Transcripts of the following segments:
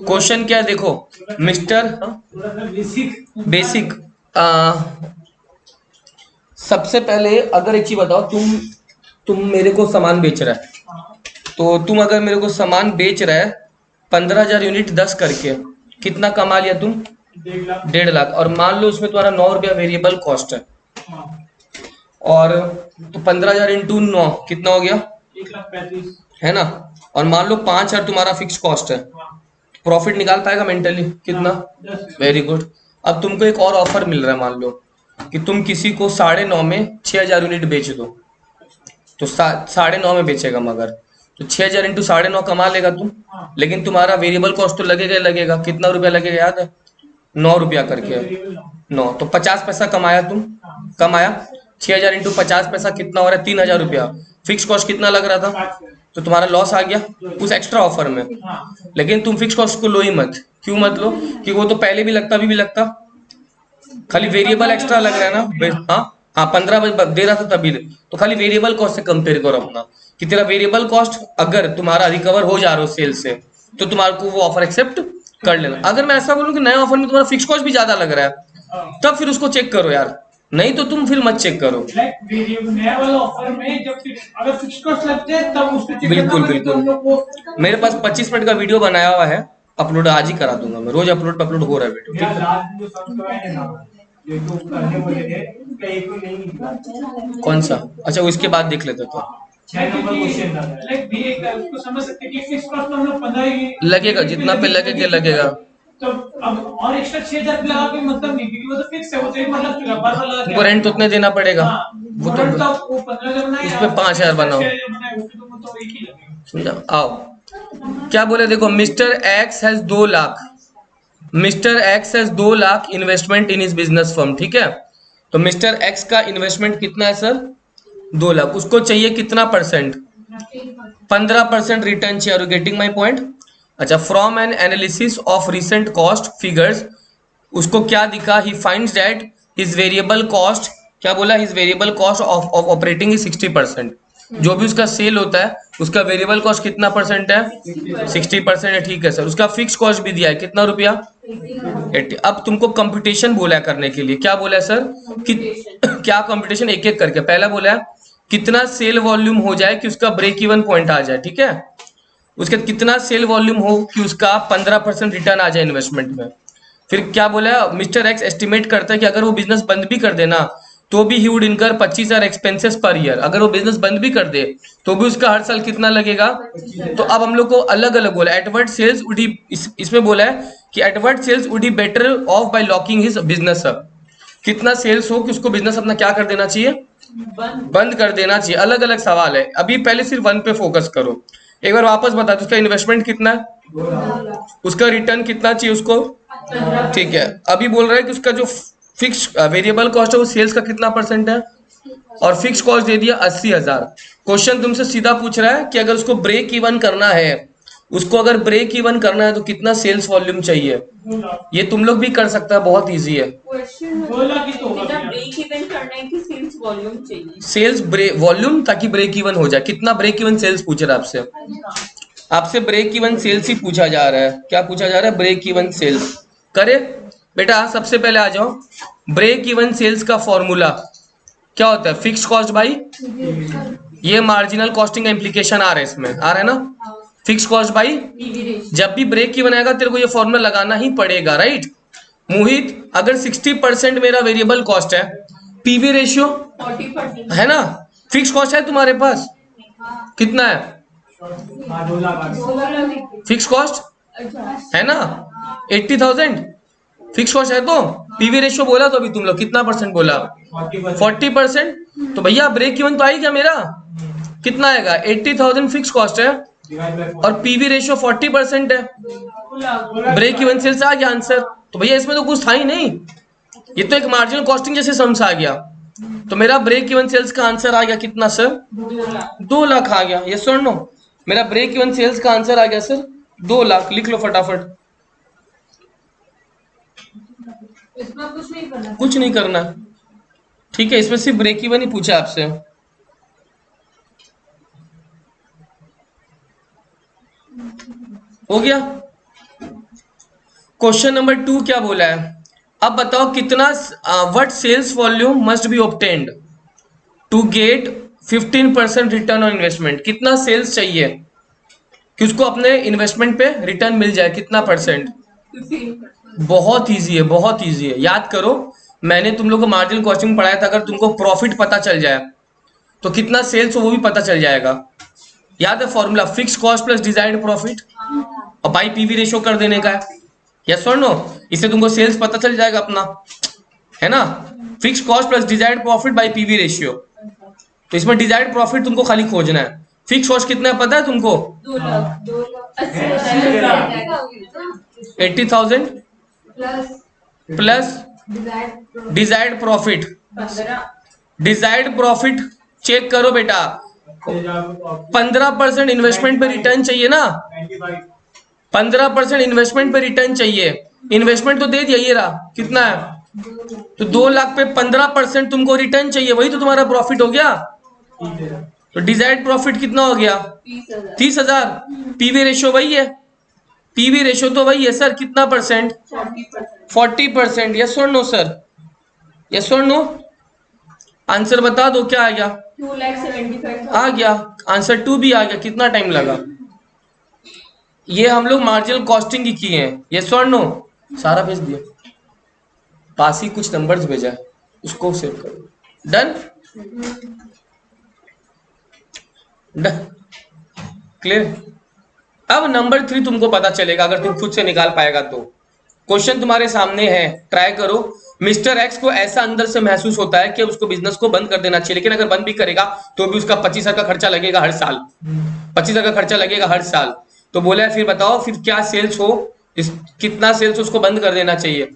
Question क्या है देखो, मिस्टर बेसिक। सबसे पहले अगर एक चीज बताओ, तुम मेरे को सामान बेच रहा है, तो तुम अगर मेरे को सामान बेच रहा है 15,000 यूनिट 10 करके, कितना कमा लिया तुम? 1.5 लाख। और मान लो उसमें तुम्हारा 9 रुपया वेरिएबल कॉस्ट है, और तो 15,000 इंटू 9 कितना हो गया? 1,35,000 है ना। और मान लो 5,000 तुम्हारा फिक्स कॉस्ट है, प्रॉफिट निकाल पाएगा मेंटली कितना? Very good. अब तुमको एक और ऑफर मिल रहा है, मान लो कि तुम किसी को 9.5 में 6,000 यूनिट बेच दो, तो 9.5 में बेचेगा, मगर तो 6,000 इंटू 9.5 कमा लेगा तुम, लेकिन तुम्हारा वेरिएबल कॉस्ट तो लगेगा ही लगेगा। कितना रुपया लगेगा याद है? 9 रुपया करके, 9 तो 50 पैसा कमाया तुम, कमाया। 6,000 इंटू 50 पैसा कितना हो रहा है? 3,000 रुपया। फिक्स कॉस्ट कितना लग रहा था? तो तुम्हारा लॉस आ गया उस एक्स्ट्रा ऑफर में। लेकिन तुम फिक्स कॉस्ट को लो ही मत। क्यों मत लो? कि वो तो पहले भी लगता, अभी भी लगता, खाली वेरिएबल एक्स्ट्रा लग रहा है ना। हाँ हाँ, 15 दे रहा था तभी। तो खाली वेरिएबल कॉस्ट से कंपेयर करो अपना, कि तेरा वेरिएबल कॉस्ट अगर तुम्हारा रिकवर हो जा रहा हो सेल से, तो तुम्हारे को वो ऑफर एक्सेप्ट कर लेना। अगर मैं ऐसा बोलूं कि नए ऑफर में तुम्हारा फिक्स कॉस्ट भी ज्यादा लग रहा है, तब फिर उसको चेक करो यार, नहीं तो तुम फिर मत चेक करो। नया वाला ऑफर में जब अगर फिक्स कॉस्ट लगते हैं तब उसको चेक बिल्कुल करना, बिल्कुल। हम लोग को मेरे पास 25 मिनट का वीडियो बनाया हुआ है, अपलोड आज ही करा दूंगा मैं, रोज अपलोड अपलोड हो रहा है वीडियो, ठीक यार है? लास्ट जो सब्सक्राइब है ना, जो तो करने वाले थे उसका एक भी नहीं निकला। कौन सा? अच्छा, वो इसके बाद देख लेते तो 6 नंबर क्वेश्चन था, लाइक भी एक उसको समझ सकते हैं कि फिक्स कॉस्ट में हम लोग 15 ही लगेगा, जितना पे लगेगा लगेगा। तो अब और एक्स्ट्रा 6,000 लगा के मतलब नहीं, क्योंकि वो तो फिक्स है, वो तो एक बार लग चुका है, बार-बार लगा तुमको रेंट तो उतने देना पड़ेगा। वो तो वो 15,000 बनाए, उस पे 5,000 बनाओ, 6,000 बनाए, वो तो एक ही लगेगा। समझा? आओ, क्या बोले देखो, mister x has 2 lakh, mister x has 2 lakh investment in his business firm, ठीक है? तो मिस्टर एक्स का इन्वेस्टमेंट कितना है सर? 2 लाख। उसको चाहिए कितना परसेंट? 15% रिटर्न चाहिए। Getting my point? अच्छा, from an analysis of recent cost figures, उसको क्या दिखा? He finds that his variable cost, क्या बोला? His variable cost of operating is 60%। जो भी उसका सेल होता है उसका वेरिएबल कॉस्ट कितना परसेंट है? 60% है, ठीक है सर। उसका फिक्स कॉस्ट भी दिया है, कितना रुपया? 80। अब तुमको कंपटीशन बोला है करने के लिए, क्या बोला है सर? कि क्या कंपटीशन? एक एक करके। पहला बोला है कितना सेल वॉल्यूम हो जाए कि उसका ब्रेक इवन पॉइंट आ जाए, ठीक है? उसके बाद कितना सेल वॉल्यूम हो कि उसका 15% रिटर्न आ जाए इन्वेस्टमेंट में। फिर क्या बोला? मिस्टर एक्स एस्टिमेट करता है कि अगर वो बिजनेस बंद भी कर देना तो भी ही वुड इनकर 25,000 एक्सपेंसेस पर ईयर। अगर वो बिजनेस बंद भी कर दे तो भी उसका हर साल कितना लगेगा? तो अब हम लोग को अलग अलग बोला, एटवर्ड सेल्स वुड ही, इसमें बोला है कि Edward sales would he better off by locking his business up. कितना सेल्स हो कि उसको बिजनेस अपना क्या कर देना चाहिए? बंद कर देना चाहिए। अलग अलग सवाल है, अभी पहले सिर्फ वन पे फोकस करो। एक बार वापस बता दो, उसका इन्वेस्टमेंट कितना है, उसका रिटर्न कितना चाहिए उसको, ठीक है? अभी बोल रहा है कि उसका जो फिक्स वेरिएबल कॉस्ट है वो सेल्स का कितना परसेंट है, और फिक्स कॉस्ट दे दिया 80,000। क्वेश्चन तुमसे सीधा पूछ रहा है कि अगर उसको ब्रेक इवन करना है, उसको अगर ब्रेक इवन करना है तो कितना सेल्स वॉल्यूम चाहिए? ये तुम लोग भी कर सकता है, बहुत इजी है। ब्रेक इवन करना है कि सेल्स वॉल्यूम चाहिए? सेल्स ब्रेक वॉल्यूम, ताकि ब्रेक इवन हो जाए। कितना ब्रेक इवन सेल्स पूछ रहा है आपसे? आपसे ब्रेक इवन सेल्स ही पूछा जा रहा है। क्या पूछा जा रहा है? Break even sales. करे बेटा, सबसे पहले आ जाओ। ब्रेक इवन सेल्स का फॉर्मूला क्या होता है? फिक्स कॉस्ट भाई, ये मार्जिनल कॉस्टिंग का इंप्लीकेशन आ रहा है, इसमें आ रहा है ना? फिक्स कॉस्ट भाई, जब भी ब्रेक इवन आएगा तेरे को ये फॉर्मूला लगाना ही पड़ेगा, राइट? मोहित, अगर 60% मेरा वेरिएबल कॉस्ट है, पीवी रेशियो 40% है ना, फिक्स कॉस्ट है तुम्हारे पास कितना है? 2 लाख। फिक्स कॉस्ट है ना 80,000 फिक्स कॉस्ट है। तो पीवी रेशियो बोला तो अभी तुम लोग कितना परसेंट बोला? 40%। तो भैया ब्रेक इवन तो आई क्या मेरा? कितना आएगा? 80,000 फिक्स कॉस्ट है और पीवी रेशियो 40% है, ब्रेक इवन सेल्स आ गया आंसर। तो भैया इसमें तो कुछ था ही नहीं, ये तो एक मार्जिनल कॉस्टिंग जैसे सम्स आ गया। तो मेरा ब्रेक इवन सेल्स का आंसर आ गया कितना सर? 2 लाख आ गया। यस और नो? मेरा ब्रेक इवन सेल्स का आंसर आ गया सर 2 लाख। लिख लो फटाफट। इसमें कुछ नहीं करना, कुछ नहीं करना, ठीक है? इसमें सिर्फ ब्रेक इवन ही पूछा आपसे। हो गया? क्वेश्चन नंबर 2 क्या बोला है, अब बताओ कितना, what sales volume must be obtained to get 15% return on investment. कितना सेल्स चाहिए कि उसको अपने इन्वेस्टमेंट पे रिटर्न मिल जाए, कितना परसेंट? 15%। बहुत इजी है, बहुत इजी है, याद करो। मैंने तुम लोग को मार्जिनल कॉस्टिंग पढ़ाया था, अगर तुमको प्रॉफिट पता चल जाए तो कितना सेल्स हो वो भी पता चल जाएगा। याद है formula, fix cost plus desired profit और बाई पीवी रेशियो कर देने का है। यस और नो? इससे तुमको सेल्स पता चल जाएगा अपना, है ना। Fix cost plus desired profit by PV ratio. तो इसमें डिजायर्ड प्रॉफिट तुमको खाली खोजना है। फिक्स कॉस्ट कितना है पता है तुमको? 2 lakh 80,000 plus desired profit. 15। Desired profit check करो बेटा, 15% इन्वेस्टमेंट पे रिटर्न चाहिए ना, 15% इन्वेस्टमेंट पे रिटर्न चाहिए। इन्वेस्टमेंट तो दे दिया, ये रहा, कितना है? तो 2 लाख पे 15% तुमको रिटर्न चाहिए, वही तो तुम्हारा प्रॉफिट हो गया। तो डिजायर्ड प्रॉफिट कितना हो गया? 30,000। 30,000। पीवी रेशियो वही है, पीवी रेशियो तो वही है सर, कितना परसेंट? 40%। 40%। यस और नो सर? यस और नो? आंसर बता दो क्या आ गया? 2,75,000 आ गया आंसर, 2 भी आ गया। कितना टाइम लगा? ये हम लोग मार्जिनल कॉस्टिंग की किए हैं। यस और नो? सारा भेज दिया, पास ही कुछ नंबर्स भेजा है, उसको सेव करो। डन? डन? क्लियर? अब नंबर 3 तुमको पता चलेगा अगर तुम खुद से निकाल पाएगा तो। क्वेश्चन तुम्हारे सामने है, ट्राई करो। मिस्टर एक्स को ऐसा अंदर से महसूस होता है कि उसको बिजनेस को बंद कर देना चाहिए, लेकिन अगर बंद भी करेगा तो भी उसका 25,000 का खर्चा लगेगा हर साल। 25,000 का खर्चा लगेगा हर साल। तो बोला है फिर बताओ फिर क्या सेल्स हो, कितना सेल्स उसको बंद कर देना चाहिए।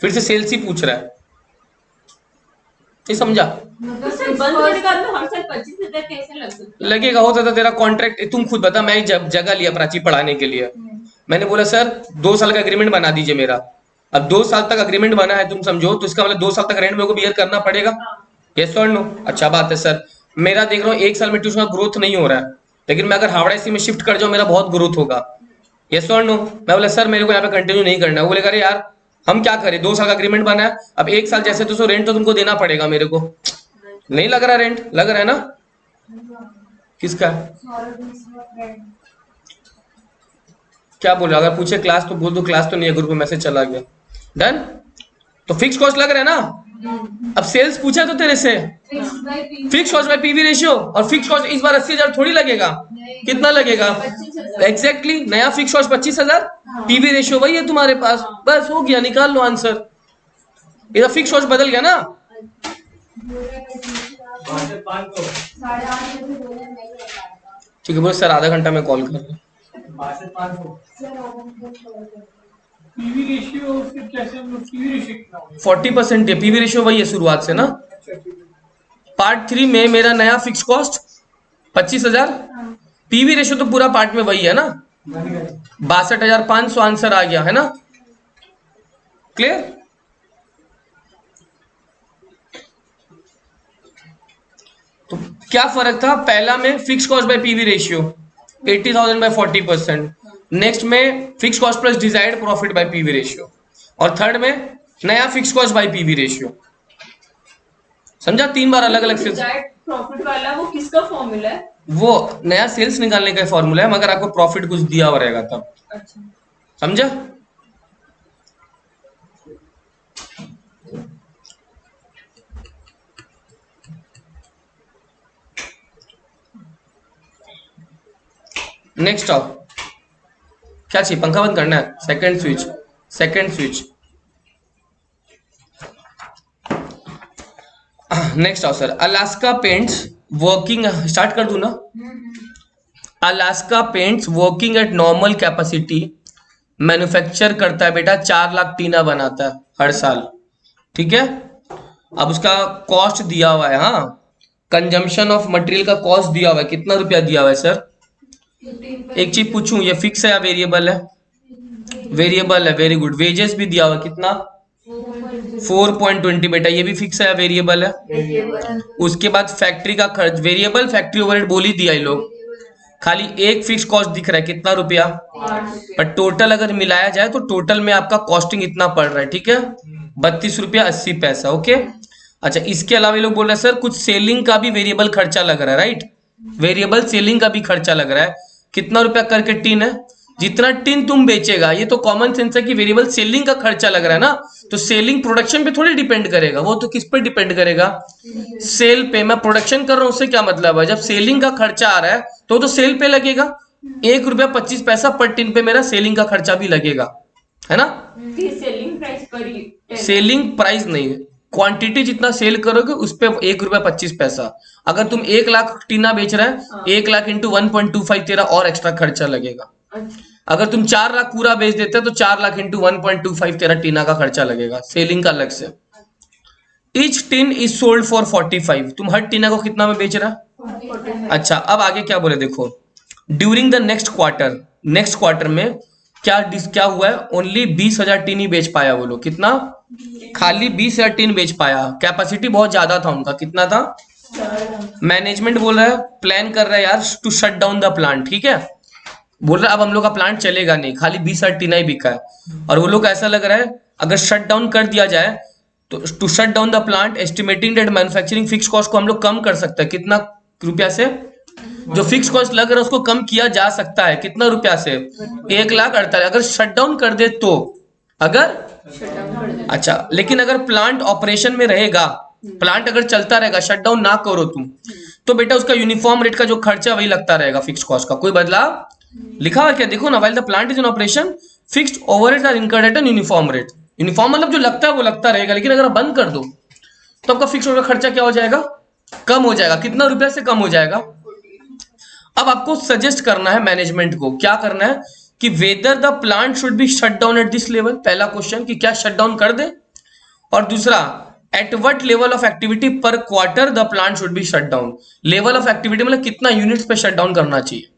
फिर से सेल्स ही पूछ रहा है, ये समझा? तो सर बंद करने के बाद में हर साल 25,000 कैसे लग सकता है? लगेगा, होता था तेरा कॉन्ट्रैक्ट। तुम खुद बता, मैं जब जगह लिया प्राची पढ़ाने के लिए, मैंने बोला सर 2 साल का एग्रीमेंट बना दीजिए मेरा। अब 2 साल तक एग्रीमेंट बना है, तुम समझो, तो इसका मतलब 2 साल तक रेंट मेरे को बियर करना पड़ेगा। यस और नो? अच्छा बात है सर। मेरा देख रहा हूँ 1 साल में ट्यूशन का ग्रोथ नहीं हो रहा है, लेकिन मैं अगर हावड़ा इसी में शिफ्ट कर जाऊँ मेरा बहुत ग्रोथ होगा। यस और नो? मैं बोला सर मेरे को यहाँ पे कंटिन्यू नहीं करना है। वो बोलेगा अरे यार हम क्या करें, 2 साल का एग्रीमेंट बना है, अब 1 साल जैसे तो रेंट तो तुमको देना पड़ेगा मेरे को। नहीं लग रहा रेंट? लग रहा है ना? किसका? क्या बोल रहा? अगर पूछे क्लास तो बोल दो क्लास तो नहीं है, ग्रुप में मैसेज चला गया। डन? तो फिक्स कॉस्ट लग रहा है ना। अब सेल्स पूछा तो तेरे से, fix cost by PV ratio, और फिक्स कॉस्ट इस बार 80,000 थोड़ी लगेगा, कितना लगेगा? 25,000। एग्जैक्टली, नया फिक्स कॉस्ट 25,000, पीवी रेशियो वही है तुम्हारे पास, बस हो गया, निकाल लो आंसर। इधर फिक्स कॉस्ट बदल गया ना। ठीक है बोलो सर आधा घंटा में कॉल कर रहा हूं। पीवी रेशियो फिर कैसे, हम लोग पीवी रेशियो कितना होगा? 40% है, पीवी रेशियो वही है शुरुआत से ना। पार्ट 3 में मेरा नया फिक्स कॉस्ट 25,000, पीवी रेशियो तो पूरा पार्ट में वही है ना, 62,500 आंसर आ गया है ना। क्लियर? तो क्या फर्क था? पहला में fix cost by PV ratio 80,000 by 40%, next में fix cost plus desired profit by PV ratio, और थर्ड में नया fix cost by PV ratio. समझा? 3 बार अलग अलग सेल्स। प्रॉफिट वाला वो किसका फॉर्मूला है? वो नया सेल्स निकालने का फॉर्मूला है, मगर आपको प्रॉफिट कुछ दिया हुआ रहेगा तब। अच्छा। समझा? नेक्स्ट आओ, क्या चाहिए? पंखा बंद करना है? Second switch, second switch. Next आओ sir, Alaska paints working, start कर दूं ना? Alaska paints working at normal capacity manufacture करता है बेटा 4 लाख टीना बनाता है हर साल, ठीक है। अब उसका कॉस्ट दिया हुआ है, हाँ, कंजम्पशन ऑफ मटेरियल का कॉस्ट दिया हुआ है, कितना रुपया दिया हुआ है सर? एक चीज पूछूं, ये फिक्स है या वेरिएबल है? वेरिएबल है, वेरी गुड। वेजेस भी दिया हुआ है, कितना? 4.20 बेटा, ये भी फिक्स है या वेरिएबल है? उसके बाद फैक्ट्री का खर्च, वेरिएबल फैक्ट्री ओवरहेड बोल ही दिया ये लोग, खाली एक फिक्स कॉस्ट दिख रहा है, कितना रुपया, पर टोटल अगर मिलाया जाए तो टोटल में आपका कॉस्टिंग इतना पड़ रहा है, ठीक है, 32 रुपया 80 पैसा। ओके, अच्छा इसके अलावा ये लोग बोल रहे हैं सर कुछ सेलिंग का भी वेरिएबल खर्चा लग रहा है, राइट, वेरिएबल सेलिंग का भी खर्चा लग रहा है, कितना रुपया करके टिन है, जितना टिन तुम बेचेगा, ये तो कॉमन सेंस है कि वेरिएबल सेलिंग का खर्चा लग रहा है ना, तो सेलिंग प्रोडक्शन पे थोड़ी डिपेंड करेगा, वो तो किस पे डिपेंड करेगा, सेल पे। मैं प्रोडक्शन कर रहा हूं उससे क्या मतलब है, जब सेलिंग का खर्चा आ रहा है तो सेल पे लगेगा, 1 रुपया 25 पैसा पर टिन पे मेरा सेलिंग का खर्चा भी लगेगा, है ना। सेलिंग प्राइस पर सेलिंग प्राइस नहीं, क्वांटिटी जितना सेल करोगे उस पे 1 रुपया 25 पैसा। अगर तुम 1 लाख टीना बेच रहे हैं, 1 लाख इंटू 1.25 तेरा और एक्स्ट्रा खर्चा लगेगा। अगर तुम 4 लाख पूरा बेच देते तो 4 लाख इंटू 1.25 तेरा टीना का खर्चा लगेगा, सेलिंग का अलग से। Each tin is sold for 45, तुम हर टीना को कितना में बेच रहा है। अच्छा अब आगे क्या बोले देखो, ड्यूरिंग द नेक्स्ट क्वार्टर में क्या हुआ है, ओनली 20,000 टीन ही बेच पाया वो लोग, कितना, खाली 20,000 टीन बेच पाया, कैपेसिटी बहुत ज्यादा था उनका, कितना था। मैनेजमेंट बोल रहा है, प्लान कर रहा है यार to shut down the plant, ठीक है, बोल रहा है अब हम लोग का प्लांट चलेगा नहीं, खाली 20,000 टीना ही बिका है, और वो लोग ऐसा लग रहा है अगर शट डाउन कर दिया जाए तो to shut down the plant estimating that manufacturing fix cost को हम लोग कम कर सकते हैं, कितना रुपया से, जो फिक्स कॉस्ट लग रहा है उसको कम किया जा सकता है, कितना रुपया से, 1,48,000 अगर शट डाउन कर दे तो, अगर अच्छा, लेकिन अगर प्लांट ऑपरेशन में रहेगा, प्लांट अगर चलता रहेगा, शट डाउन ना करो तुम, तो बेटा उसका यूनिफॉर्म रेट का जो खर्चा वही लगता रहेगा, फिक्स कॉस्ट का कोई बदलाव, लिखा हुआ क्या देखो ना, while the plant is in operation fixed overheads are incurred at an uniform rate, uniform मतलब जो लगता है वो लगता रहेगा, लेकिन अगर आप बंद कर दो तो आपका फिक्स का खर्चा क्या हो जाएगा, कम हो जाएगा, कितना रुपया से कम हो जाएगा। अब आपको सजेस्ट करना है मैनेजमेंट को, क्या करना है कि whether the plant should be shut down at this level, पहला क्वेश्चन कि क्या शट डाउन कर दे, और दूसरा at what level of activity पर quarter the plant should be shut down, level of activity मतलब कितना यूनिट्स पे शट डाउन करना चाहिए।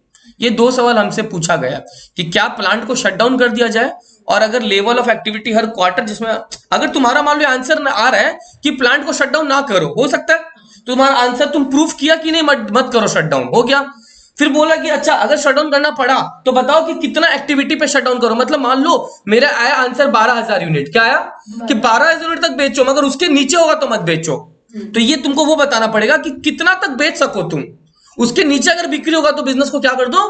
ये 2 सवाल हमसे पूछा गया कि क्या प्लांट को शट डाउन कर दिया जाए, और अगर level of activity her quarter, जिसमें अगर तुम्हारा मान लो आंसर आ रहा है कि प्लांट को शट डाउन ना करो, हो सकता है तुम्हारा आंसर तुम प्रूफ किया कि नहीं मत करो शट डाउन, हो गया, फिर बोला कि अच्छा अगर शट डाउन करना पड़ा तो बताओ कि कितना एक्टिविटी पे शट डाउन करो, मतलब मान लो मेरा आया आंसर 12,000 यूनिट, क्या आया कि 12,000 यूनिट तक बेचो, मगर उसके नीचे होगा तो मत बेचो, तो ये तुमको वो बताना पड़ेगा कि कितना तक बेच सको तुम, उसके नीचे अगर बिक्री होगा तो बिजनेस को क्या कर दो।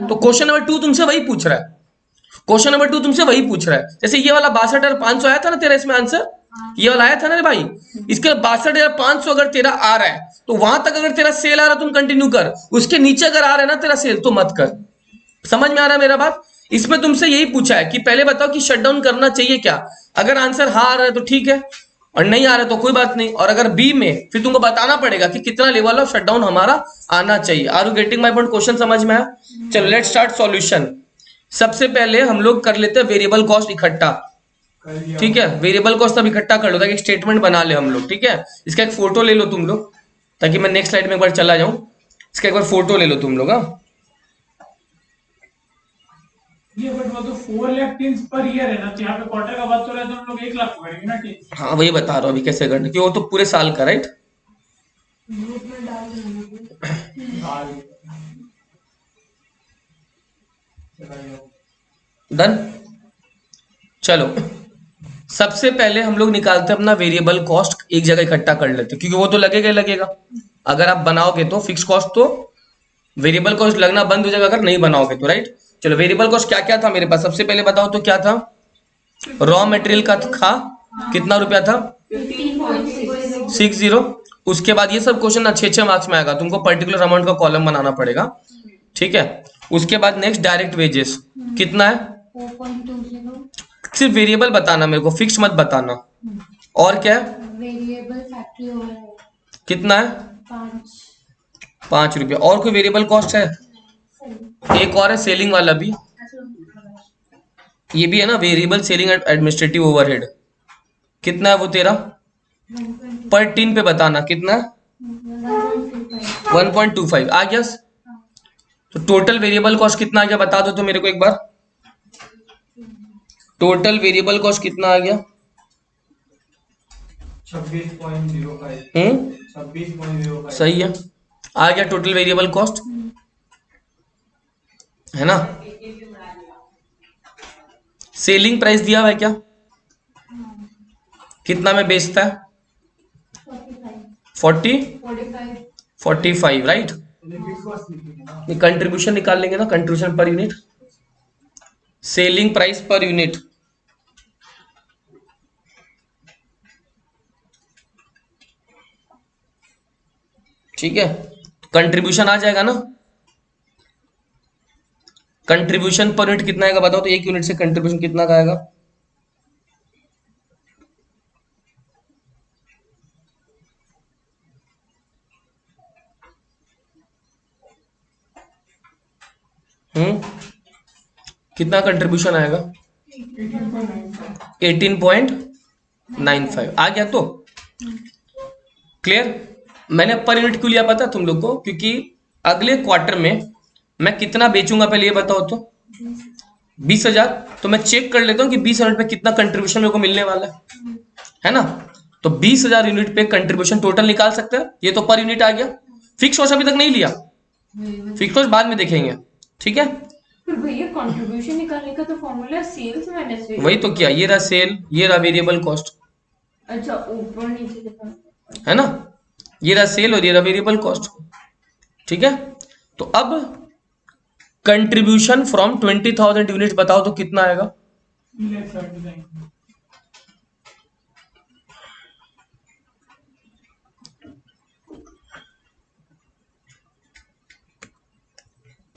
तो क्वेश्चन नंबर 2 तुमसे वही पूछ रहा है, क्वेश्चन नंबर 2 तुमसे वही पूछ रहा है, जैसे ये वाला 62,500 आया था ना तेरा, इसमें आंसर ये वाला आया था ना रे भाई, इसके 62,500 अगर तेरा आ रहा है तो वहां तक अगर तेरा सेल आ रहा है तुम कंटिन्यू कर, उसके नीचे अगर आ रहा है ना तेरा सेल तो मत कर, समझ में आ रहा है मेरा बात। इसमें तुमसे यही पूछा है कि पहले बताओ कि शटडाउन करना चाहिए क्या, अगर आंसर हाँ आ रहा है तो ठीक है, और नहीं आ रहा है तो कोई बात नहीं, और अगर बी में फिर तुमको बताना पड़ेगा कि कितना लेवल ऑफ शटडाउन हमारा आना चाहिए। Are you getting my point, question समझ में आया। चलो लेट्स स्टार्ट सॉल्यूशन। सबसे पहले हम लोग कर लेते हैं वेरिएबल कॉस्ट इकट्ठा, ठीक है, वेरिएबल कॉस्ट अब इकट्ठा कर लो ताकि एक स्टेटमेंट बना ले हम लोग, ठीक है। इसका एक फोटो ले लो तुम लोग ताकि मैं नेक्स्ट स्लाइड में एक बार चला जाऊं, इसका एक बार फोटो ले लो तुम लोग। ये बट वो तो 4 लाख टीन्स पर ईयर है ना, तो यहाँ पे क्वार्टर का बात तो रहा है तो हम लोग 1 लाख करेंगे ना टीन। हाँ वही बता रहा हूँ अभी कैसे करना, क्योंकि वो तो पूरे साल का, राइट। डन। चलो सबसे पहले हम लोग निकालते हैं अपना वेरिएबल कॉस्ट, एक जगह इकट्ठा कर लेते हैं क्योंकि वो तो लगेगा ही लगेगा, अगर आप बनाओगे तो फिक्स कॉस्ट तो वेरिएबल कॉस्ट लगना बंद हो जाएगा अगर नहीं बनाओगे तो, राइट। चलो वेरिएबल कॉस्ट क्या क्या था मेरे पास, सबसे पहले बताओ तो क्या था, रॉ मटेरियल का था कितना रुपया था 60। उसके बाद ये सब क्वेश्चन 6 मार्क्स में आएगा, तुमको पर्टिकुलर अमाउंट का कॉलम बनाना पड़ेगा, ठीक है। उसके बाद नेक्स्ट डायरेक्ट वेजेस कितना है 4.20, सिर्फ वेरिएबल बताना मेरे को, फिक्स मत बताना। और क्या है वेरिएबल फैक्ट्री ओवरहेड कितना है 5 रुपया। और कोई वेरिएबल कॉस्ट है, एक और है सेलिंग वाला भी, ये भी है ना वेरिएबल सेलिंग एडमिनिस्ट्रेटिव ओवरहेड, कितना है वो तेरा पर टीन पे बताना, कितना 1.25 आ गया। तो टोटल वेरिएबल कॉस्ट कितना आ गया बता दो तो मेरे को एक बार, टोटल वेरिएबल कॉस्ट कितना आ गया 26.05। 26.05 सही है, आ गया टोटल वेरिएबल कॉस्ट। है ना। सेलिंग प्राइस दिया हुआ है क्या, कितना में बेचता है, 45 राइट। कंट्रीब्यूशन निकाल लेंगे ना, contribution per unit, selling price per unit, ठीक है। कंट्रीब्यूशन आ जाएगा ना, कंट्रीब्यूशन पर यूनिट कितना आएगा बताओ तो, एक यूनिट से कंट्रीब्यूशन कितना का आएगा, कितना कंट्रीब्यूशन आएगा, 18.95 आ गया तो क्लियर। मैंने पर यूनिट क्यों लिया पता तुम लोग को, क्योंकि अगले क्वार्टर में मैं कितना बेचूंगा पहले ये बताओ तो, 20,000। तो मैं चेक कर लेता हूँ कि 20,000 पे कितना कंट्रीब्यूशन मेरे को मिलने वाला है ना। तो 20,000 यूनिट पे कंट्रीब्यूशन टोटल निकाल सकते हैं, ये तो पर यूनिट आ गया। फिक्स कॉस्ट अभी तक नहीं लिया, फिक्स कॉस्ट बाद में देखेंगे, ठीक है। फिर भैया कंट्रीब्यूशन निकालने का तो फॉर्मूला सेल्स माइनस वही तो किया, ये रहा सेल, ये रहा वेरिएबल कॉस्ट, अच्छा ऊपर नीचे लिखा है ना, ये रहा सेल और ये रहा वेरिएबल कॉस्ट, ठीक है। तो अब कंट्रीब्यूशन फ्रॉम 20,000 यूनिट बताओ तो कितना आएगा,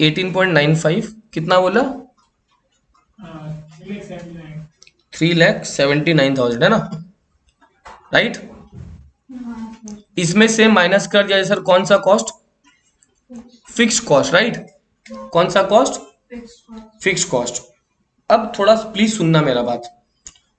18.95 कितना बोला, 3,79,000 है ना, राइट। इसमें से माइनस कर दिया सर कौन सा कॉस्ट, फिक्स कॉस्ट, राइट। कौन सा कॉस्ट, फिक्स कॉस्ट। अब थोड़ा प्लीज सुनना मेरा बात,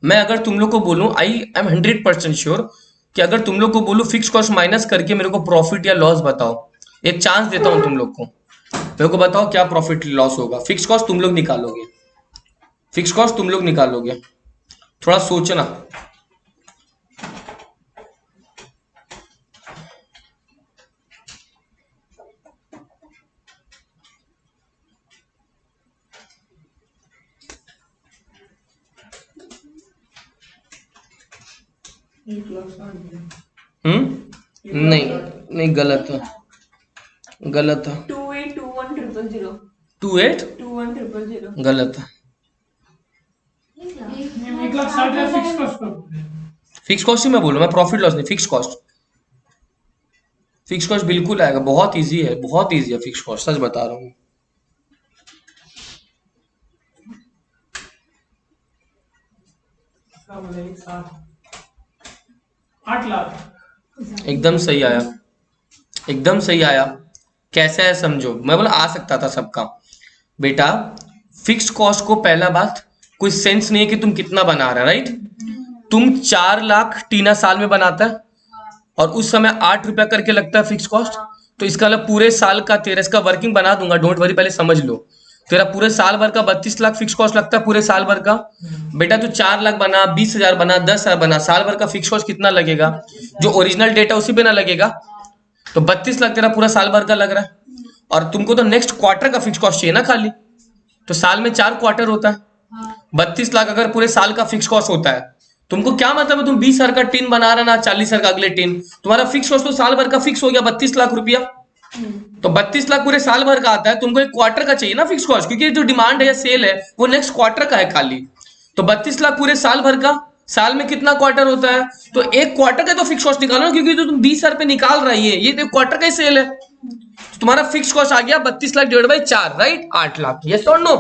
मैं अगर तुम लोग को बोलूं, आई एम 100% श्योर कि अगर तुम लोग को बोलूं फिक्स कॉस्ट माइनस करके मेरे को प्रॉफिट या लॉस बताओ, एक चांस देता हूं तुम लोग को, मेरे को बताओ क्या प्रॉफिट लॉस होगा। फिक्स कॉस्ट तुम लोग निकालोगे, फिक्स कॉस्ट तुम लोग निकालोगे, थोड़ा सोचना। नहीं नहीं, गलत है, गलत है, 2821,000 28 गलत है। 1,60,000 फिक्स कॉस्ट पर। फिक्स कॉस्ट ही मैं बोलूँ, मैं प्रॉफिट लॉस नहीं, फिक्स कॉस्ट। फिक्स कॉस्ट बिल्कुल आएगा, बहुत इजी है, बहुत इजी है फिक्स कॉस्ट, सच बता रहा हूँ। इसका मतलब 8 लाख। एकदम सही आया, एकदम सही आया। कैसे है समझो, मैं बोला आ सकता था सबका। बेटा फिक्स कॉस्ट को पहला बात कोई सेंस नहीं है कि तुम कितना बना रहे, राइट। तुम 4 लाख टीना साल में बनाता है और उस समय 8 रुपया करके लगता है फिक्स कॉस्ट, तो इसका मतलब पूरे साल का तेरा, इसका वर्किंग बना दूंगा, डोंट वरी, पहले समझ लो। तेरा पूरे साल भर का 32 लाख फिक्स कॉस्ट लगता है पूरे साल भर का। बेटा तू 4 लाख बना, 20,000 बना, 10,000 बना, साल भर का फिक्स कॉस्ट कितना लगेगा, जो ओरिजिनल डेटा उसी पे ना लगेगा। तो 32 लाख तेरा पूरा साल भर का लग रहा है, और तुमको तो नेक्स्ट क्वार्टर का फिक्स कॉस्ट चाहिए ना खाली, तो साल में 4 क्वार्टर होता है। 32 लाख अगर पूरे साल का फिक्स कॉस्ट होता है, तुमको क्या मतलब है, तुम 20,000 का टीन बना रहे ना, 40,000 का अगले टीन, तुम्हारा फिक्स कॉस्ट तो साल भर का फिक्स हो गया 32 लाख रुपया। तो 32 लाख पूरे साल भर का आता है, तुमको एक क्वार्टर का चाहिए ना फिक्स कॉस्ट, क्योंकि जो डिमांड है या सेल है वो नेक्स्ट क्वार्टर का है खाली। तो 32 लाख पूरे साल भर का, साल में कितना क्वार्टर होता है, तो एक क्वार्टर का तो फिक्स कॉस्ट निकालो, क्योंकि जो तुम 20,000 पे निकाल रही है ये तो क्वार्टर का ही सेल है। तो तुम्हारा फिक्स कॉस्ट आ गया 32 lakh divide by 4, right, 8 lakh. Yes और नो,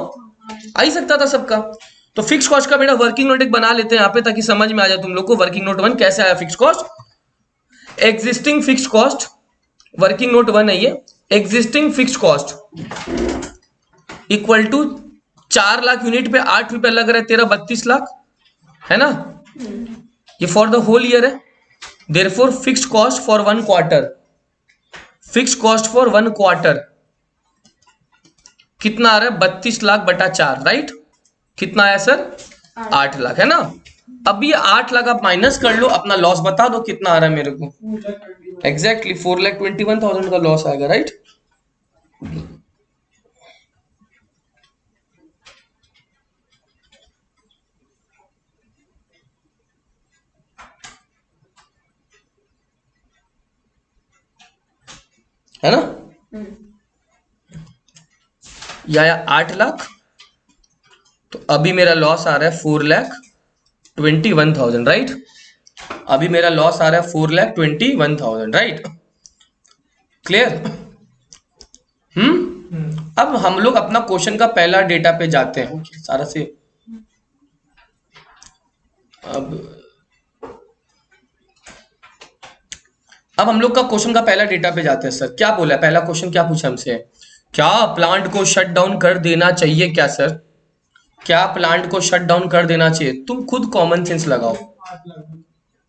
आ ही सकता था सबका। तो फिक्स कॉस्ट का बेटा वर्किंग नोट एक बना लेते हैं यहाँ पे, ताकि समझ में आ जाए तुम लोग को वर्किंग नोट 1 कैसे आया fix cost. Existing fix cost, working note 1 है ये, existing fix cost equal to 4 lakh unit पे 8 रुपया लग रहा है, तेरा 32 लाख है ना, ये फॉर द होल ईयर है। Therefore fix cost for 1 quarter, fix cost for 1 quarter कितना आ रहा है, 32 लाख बटा 4, राइट। कितना आया सर, 8 लाख है ना। अब ये 8 लाख आप माइनस कर लो, अपना लॉस बता दो कितना आ रहा है मेरे को। एग्जैक्टली 4,21,000 का लॉस आएगा, राइट। है ना, या 8 लाख, तो अभी मेरा लॉस आ रहा है 4,21,000, राइट। अभी मेरा लॉस आ रहा है 4,21,000, राइट। क्लियर? अब हम लोग अपना क्वेश्चन का पहला डेटा पे जाते हैं सारा से। अब हम लोग का क्वेश्चन का पहला डेटा पे जाते हैं सर। क्या बोला है पहला क्वेश्चन, क्या पूछा हमसे? क्या प्लांट को शट डाउन कर देना चाहिए क्या सर? क्या प्लांट को शट डाउन कर देना चाहिए? तुम खुद कॉमन सेंस लगाओ। 8 लाख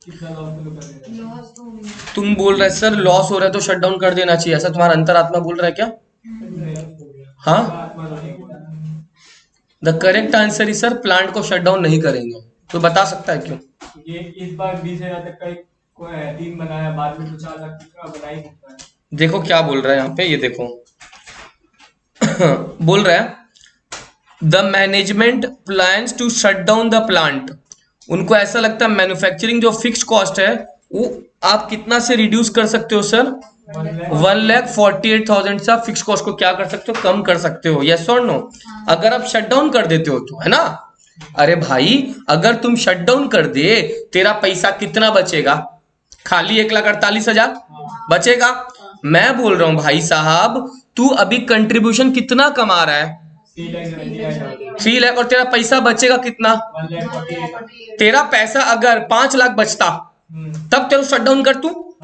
कितना लॉस तो करेगा? लॉस हो गया। तुम बोल रहे सर लॉस हो रहा है तो शट डाउन कर देना चाहिए, ऐसा तुम्हारा अंतरात्मा बोल रहा है क्या? हाँ, the correct answer is sir plant को शट डाउन नहीं करेंगे। तो बता सकता है क्यों? ये इस बार 20,000 तक का एक टीम बनाया, बाद में तो 4 लाख का बना ही सकता है। देखो क्या बोल रहा है यहाँ पे, ये देखो बोल रहा है the management plans to shut down the plant. उनको ऐसा लगता है मैन्युफैक्चरिंग जो फिक्स्ड कॉस्ट है वो आप कितना से रिड्यूस कर सकते हो सर? 1,48,000 से आप फिक्स कॉस्ट को क्या कर सकते हो? कम कर सकते हो। यस और नो? अगर आप शट डाउन कर देते हो तो, है ना? अरे भाई अगर तुम शट डाउन कर दे तेरा पैसा कितना बचेगा? खाली 1,48,000 बचेगा। मैं बोल रहा हूं भाई साहब तू अभी कंट्रीब्यूशन कितना कमा रहा है? 3 लाख, और तेरा पैसा बचेगा कितना? 1,48,000। तेरा पैसा अगर 5 लाख बचता तब तेरा शट डाउन कर तू।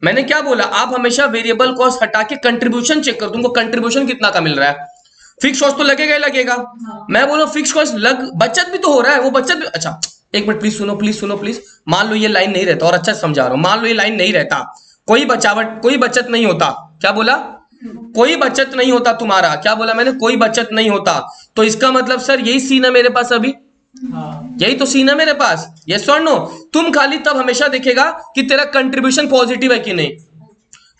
मैंने क्या बोला? आप हमेशा वेरिएबल कॉस्ट हटा के कंट्रीब्यूशन चेक करो, तुमको कंट्रीब्यूशन कितना का मिल रहा है। फिक्स कॉस्ट तो लगेगा ही लगेगा। मैं बोला फिक्स कॉस्ट बचत भी तो हो रहा है, वो बचत भी। अच्छा एक मिनट प्लीज सुनो प्लीज। मान लो ये लाइन नहीं रहता, और अच्छा समझा रहा हूं, मान लो ये लाइन नहीं रहता, कोई बचत नहीं होता। क्या बोला? कोई बचत नहीं होता तुम्हारा। क्या बोला मैंने? कोई बचत नहीं होता। तो इसका मतलब सर यही सीन है मेरे पास अभी, यही तो सीन है मेरे पास। यस और नो? तुम खाली तब हमेशा देखेगा कि तेरा कंट्रीब्यूशन पॉजिटिव है कि नहीं।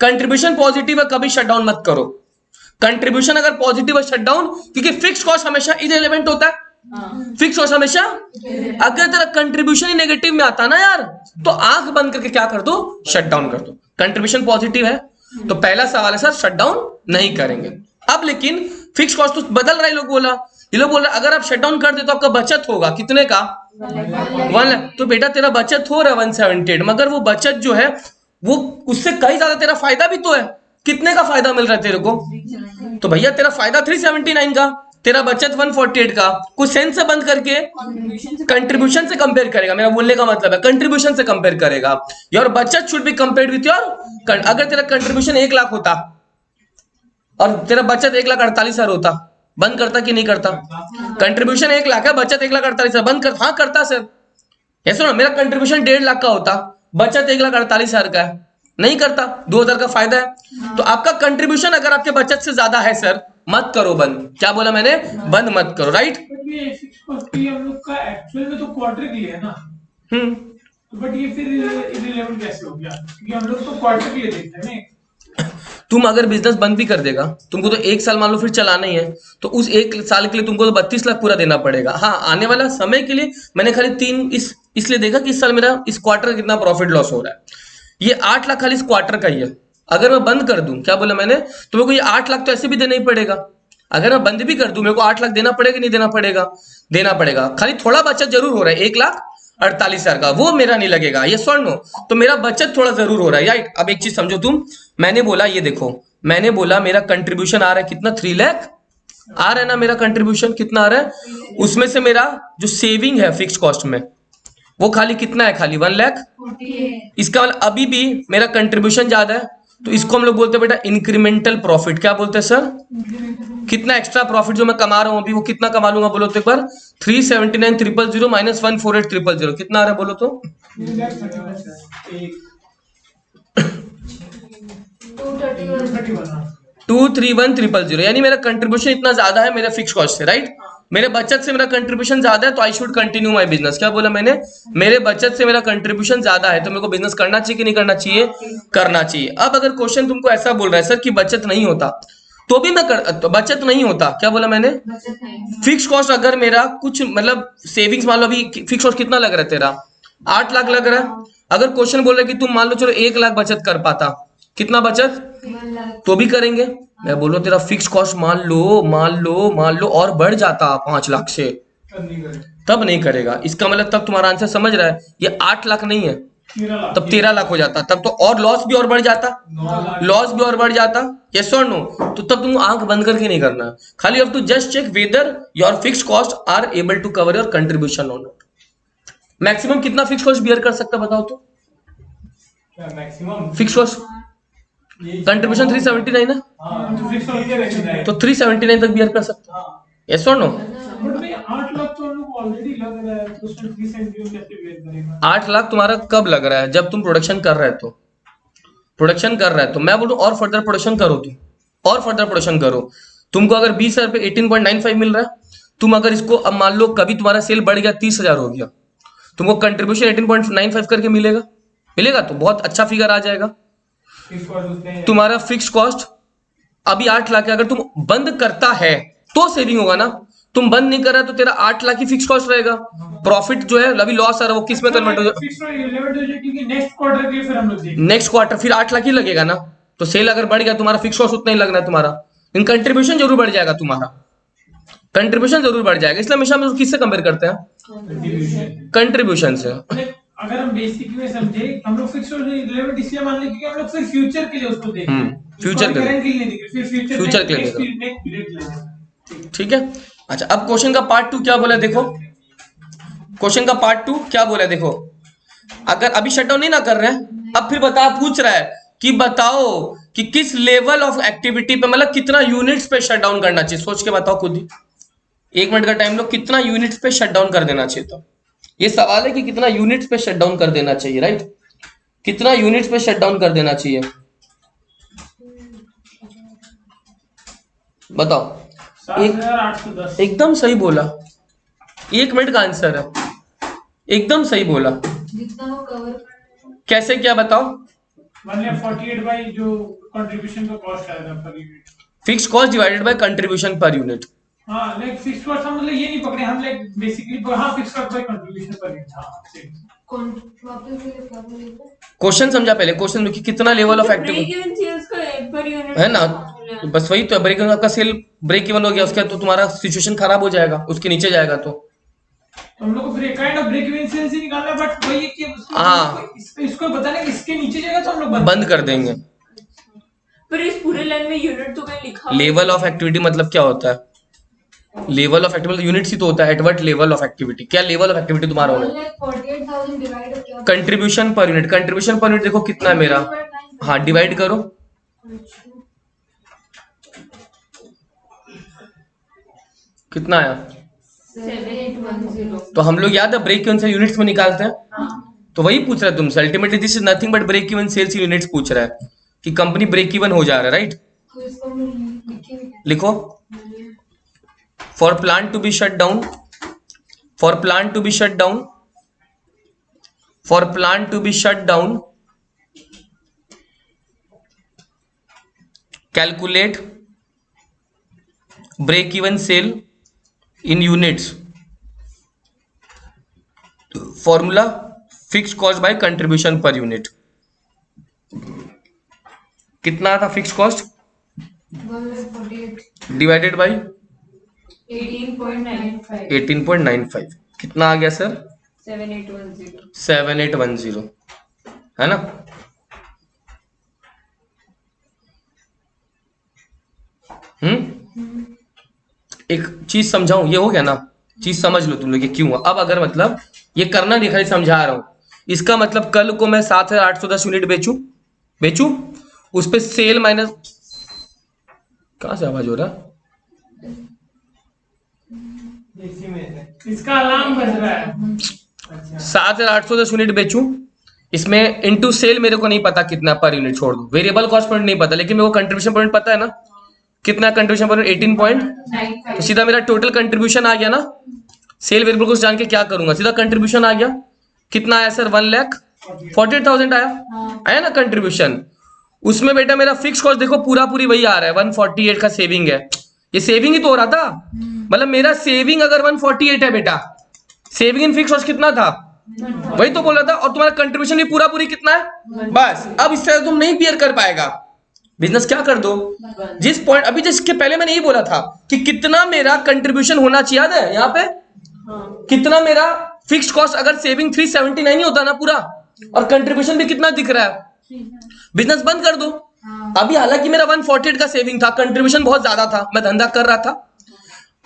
कंट्रीब्यूशन पॉजिटिव है कभी शट डाउन मत करो। कंट्रीब्यूशन अगर पॉजिटिव है शट डाउन, क्योंकि फिक्स कॉस्ट हमेशा इररिलेवेंट होता है। फिक्स कॉस्ट हमेशा, अगर तेरा कंट्रीब्यूशन ही नेगेटिव में आता ना यार, तो आंख बंद करके क्या कर दो? शट डाउन कर दो। कंट्रीब्यूशन पॉजिटिव है तो पहला सवाल है सर शट डाउन नहीं करेंगे। अब लेकिन फिक्स कॉस्ट तो बदल रहा है, लोग बोल रहा अगर आप शट डाउन कर दे तो आपका बचत होगा कितने का? 1 लाख। तो बेटा तेरा बचत हो रहा है 178, मगर वो बचत जो है वो उससे कहीं ज्यादा तेरा फायदा भी तो है। कितने का फायदा मिल रहा है तेरे को? तो भैया तेरा फायदा 379 का, तेरा बचत 148 का। कुछ सेंस से बंद करके कंट्रीब्यूशन से कंपेयर करेगा। मेरा बोलने का मतलब है कंट्रीब्यूशन से कंपेयर करेगा। योर बचत should be compared with your. अगर तेरा कंट्रीब्यूशन 1 लाख होता और तेरा बचत 1,48,000 होता, बंद करता कि नहीं करता? कंट्रीब्यूशन 1 लाख है, बचत 1,48,000, बंद कर? हाँ करता सर। ऐसा ना, मेरा कंट्रीब्यूशन 1.5 लाख का होता, बचत 1,48,000 का है, नहीं करता। 2,000 का फायदा है। तो आपका कंट्रीब्यूशन अगर आपके बचत से ज्यादा है सर, मत करो बंद। क्या बोला मैंने? बंद मत करो, राइट। ये फिक्स कॉस्ट की हम लोग का एक्चुअल में तो क्वार्टर की है ना, बट ये फिर इररिलेवेंट कैसे हो गया? क्योंकि हम लोग तो क्वार्टर के लिए देखते हैं ना। तुम अगर बिजनेस बंद भी कर देगा, तुमको तो 1 साल मान लो फिर चलाना ही है, तो उस 1 साल के लिए तुमको तो 32 लाख पूरा देना पड़ेगा। हाँ आने वाला समय के लिए मैंने खाली 3 इसलिए देखा कि इस साल मेरा इस क्वार्टर का कितना प्रॉफिट लॉस हो रहा है। ये 8 लाख खाली इस क्वार्टर का ही है। अगर मैं बंद कर दूं, क्या बोला मैंने, तो मेरे को ये 8 लाख तो ऐसे भी देना ही पड़ेगा। अगर मैं बंद भी कर दूं मेरे को 8 लाख देना पड़ेगा नहीं देना पड़ेगा? देना पड़ेगा। खाली थोड़ा बचत जरूर हो रहा है 1,48,000 का, वो मेरा नहीं लगेगा। ये सर नो, तो मेरा बचत थोड़ा जरूर हो रहा है, राइट। अब एक चीज समझो तुम, मैंने बोला ये देखो, मैंने बोला मेरा कंट्रीब्यूशन आ रहा है कितना? 3 लाख आ रहा है ना मेरा कंट्रीब्यूशन। कितना आ रहा है? उसमें से मेरा जो सेविंग है फिक्स कॉस्ट में वो खाली कितना है? खाली 1 लाख। इसका मतलब अभी भी मेरा कंट्रीब्यूशन ज्यादा है, तो इसको हम लोग बोलते हैं बेटा इंक्रीमेंटल प्रॉफिट। क्या बोलते हैं सर? कितना एक्स्ट्रा प्रॉफिट जो मैं कमा रहा हूं अभी, वो कितना कमा लूंगा बोलो तो एक बार? 379,000 माइनस 148,000 कितना आ रहा है बोलो तो? 231,000। यानी मेरा कंट्रीब्यूशन इतना ज्यादा है मेरे फिक्स कॉस्ट से, राइट। मेरे बचत से मेरा कंट्रीब्यूशन ज्यादा है, तो I should continue my business. क्या बोला मैंने? मेरे बचत से मेरा कंट्रीब्यूशन ज्यादा है, तो मेरे को बिजनेस करना चाहिए कि नहीं करना चाहिए? करना चाहिए। अब अगर क्वेश्चन तुमको ऐसा बोल रहा है सर कि बचत नहीं होता, तो भी मैं तो बचत नहीं होता। क्या बोला मैंने? फिक्स कॉस्ट अगर मेरा कुछ मतलब सेविंग्स, मान लो अभी फिक्स कॉस्ट कितना लग रहा है तेरा? 8 लाख लग रहा है। अगर क्वेश्चन बोल रहा है कि तुम मान लो चलो 1 लाख बचत कर पाता, कितना बचत? 1 लाख तो भी करेंगे। मैं बोल रहा हूँ तेरा फिक्स कॉस्ट मान लो और बढ़ जाता 5 लाख से, तब नहीं करें, तब नहीं करेगा। इसका मतलब तब तुम्हारा आंसर समझ रहा है, ये 8 लाख नहीं है, 13 लाख, तब 13 लाख हो जाता, तब तो और लॉस भी और बढ़ जाता, 9 लाख। लॉस भी और बढ़ जाता। यस और नो? तो तब तुम आंख बंद करके नहीं करना, खाली अब to just check whether your fix cost are able to cover your contribution और नॉट। मैक्सिमम कितना फिक्स कॉस्ट बियर कर सकता बताओ तो? मैक्सिमम फिक्स कॉस्ट कंट्रीब्यूशन 379 है, हाँ, तो फिक्स हो तो 379 तक बियर कर सकता। यस और नो? बट भाई 8 लाख तो हम लोग ऑलरेडी लग रहा है, तो उसमें 370 कैसे बेयर करेगा? 8 लाख तुम्हारा कब लग रहा है? जब तुम प्रोडक्शन कर रहे हो, प्रोडक्शन कर रहा है तो मैं बोलूं और फर्दर प्रोडक्शन करो, तुम और फर्दर प्रोडक्शन करो। तुमको अगर 20,000 पे 18.95 मिल रहा है, तुम अगर इसको अब मान लो कभी तुम्हारा सेल बढ़ गया 30,000 हो गया, तुमको कंट्रीब्यूशन 18.95 करके मिलेगा, मिलेगा तो बहुत अच्छा फिगर आ जाएगा। फिक्स कॉस्ट उसमें तुम्हारा फिक्स कॉस्ट अभी 8 लाख है, अगर तुम बंद करता है तो सेविंग होगा ना, तुम बंद नहीं कर रहा तो तेरा 8 लाख ही फिक्स कॉस्ट रहेगा। प्रॉफिट जो है अभी लॉस आ रहा है वो किस में कन्वर्ट हो जाएगा? फिक्स और इलेवेंट हो जाए, क्योंकि नेक्स्ट क्वार्टर के लिए फिर हम लोग देखेंगे। नेक्स्ट क्वार्टर फिर 8 लाख ही लगेगा ना, तो सेल अगर बढ़ गया तुम्हारा फिक्स कॉस्ट उतना ही लगना है तुम्हारा, इन कंट्रीब्यूशन जरूर बढ़ जाएगा, तुम्हारा कंट्रीब्यूशन जरूर बढ़ जाएगा। इसलिए हमेशा हम किससे कंपेयर करते हैं? कंट्रीब्यूशन से। अगर हम बेसिक में समझे, हम लोग फिक्स और इलेवेंट इसलिए मान लें क्योंकि हम लोग फिर फ्यूचर के लिए उसको देख रहे हैं, फ्यूचर के लिए, करंट के लिए नहीं देख रहे, फिर फ्यूचर के लिए नेक्स्ट देख नेक्स्ट पीरियड के लिए। ठीक है। अच्छा अब क्वेश्चन का पार्ट 2 क्या बोला देखो, क्वेश्चन का पार्ट 2 क्या बोला देखो, अगर अभी शटडाउन नहीं ना कर रहे हैं, अब फिर बता पूछ रहा है कि बताओ कि किस लेवल ऑफ एक्टिविटी पे, मतलब कितना यूनिट्स पे शटडाउन करना चाहिए, सोच के बताओ खुद ही। 1 मिनट का टाइम लो, कितना यूनिट्स पे शटडाउन कर देना चाहिए? तो ये सवाल है कि कितना यूनिट्स पे शटडाउन कर देना चाहिए, राइट? कितना यूनिट्स पे शटडाउन कर देना चाहिए बताओ। 7,810। एकदम सही बोला, 1 मिनट का आंसर है, एकदम सही बोला। जितना वो कवर कर कैसे क्या बताओ? 148 बाई जो कंट्रीब्यूशन का कॉस्ट आएगा per unit. Fix cost divided bye contribution per unit. हाँ, लाइक फिक्स कॉस्ट हम मतलब ये नहीं पकड़े हम, लाइक बेसिकली हाँ fix cost by contribution per unit. हाँ same। वापस से फॉर्मूला लेकर क्वेश्चन समझा पहले, क्वेश्चन में कि कितना level of break activity even sales का पर यूनिट है ना, बस वही तो ब्रेक इवन, आपका सेल ब्रेक इवन हो गया उसके तो तुम्हारा सिचुएशन खराब हो जाएगा, उसके नीचे जाएगा तो हम लोग को break kind of break even sales ही निकालना है, बट वही है कि हाँ। इसको बताने कि इसके नीचे जाएगा तो हम लोग बंद कर देंगे। पर इस पूरे लाइन में यूनिट तो कहीं लिखा हुआ लेवल ऑफ एक्टिविटी मतलब क्या होता है? लेवल ऑफ एक्टिविटी यूनिट्स ही तो होता है। Eight what level of activity, क्या लेवल ऑफ एक्टिविटी तुम्हारा होगा? 48,000 डिवाइड किया contribution per unit, contribution per unit देखो कितना है मेरा, हाँ डिवाइड करो, कितना आया? 7810। तो हम लोग याद है ब्रेक इवन से यूनिट्स में निकालते हैं, तो वही पूछ रहा है तुमसे। Ultimately this is nothing but break even sales units पूछ रहा है कि कंपनी ब्रेक इवन हो जा रहा है, राइट? तो इसको हम लिखेंगे लिखो, for plant to be shut down, for plant to be shut down, for plant to be shut down, calculate break even sale in units, formula fix cost by contribution per unit. कितना था fix cost 148 divided by 18.95 18.95, कितना आ गया sir? 7810। 7810 है ना? एक चीज समझाऊं, ये हो गया ना, चीज समझ लो तुम लोग ये क्यों। अब अगर मतलब ये करना नहीं, खाली समझा रहा हूं, इसका मतलब कल को मैं 7,810 यूनिट बेचूं उस पे सेल माइनस, कहां से आवाज हो रहा? इसका अलार्म बज रहा है। 7,810 यूनिट बेचूं, इसमें इनटू सेल मेरे को नहीं पता कितना पर यूनिट, छोड़ दो वेरिएबल कॉस्ट पर नहीं पता, लेकिन मेरे को कंट्रीब्यूशन पर पता है ना, कितना कंट्रीब्यूशन पर 18 पॉइंट, तो सीधा मेरा टोटल कंट्रीब्यूशन आ गया ना। सेल वेरिएबल कॉस्ट जान के क्या करूंगा, सीधा कंट्रीब्यूशन आ गया। कितना आया सर? 1,48,000 आया ना कंट्रीब्यूशन। उसमें बेटा मेरा फिक्स कॉस्ट देखो पूरी वही आ रहा है, 148 का सेविंग है, ये सेविंग ही तो हो रहा था। मतलब मेरा सेविंग अगर 148 है बेटा, सेविंग इन फिक्स कॉस्ट कितना था? वही तो बोल रहा था। और तुम्हारा कंट्रीब्यूशन भी पूरी कितना है? बस अब इससे तुम नहीं बियर कर पाएगा, बिजनेस क्या कर दो, जिस पॉइंट अभी जिसके पहले मैंने यही बोला था कि कितना मेरा कंट्रीब्यूशन होना चाहिए, याद है यहाँ पे कितना मेरा फिक्स्ड कॉस्ट, अगर सेविंग 379 ही होता ना पूरा और कंट्रीब्यूशन भी कितना दिख रहा है, बिजनेस बंद कर दो। अभी हालांकि मेरा 148 का सेविंग था, कंट्रीब्यूशन बहुत ज्यादा था, मैं धंधा कर रहा था।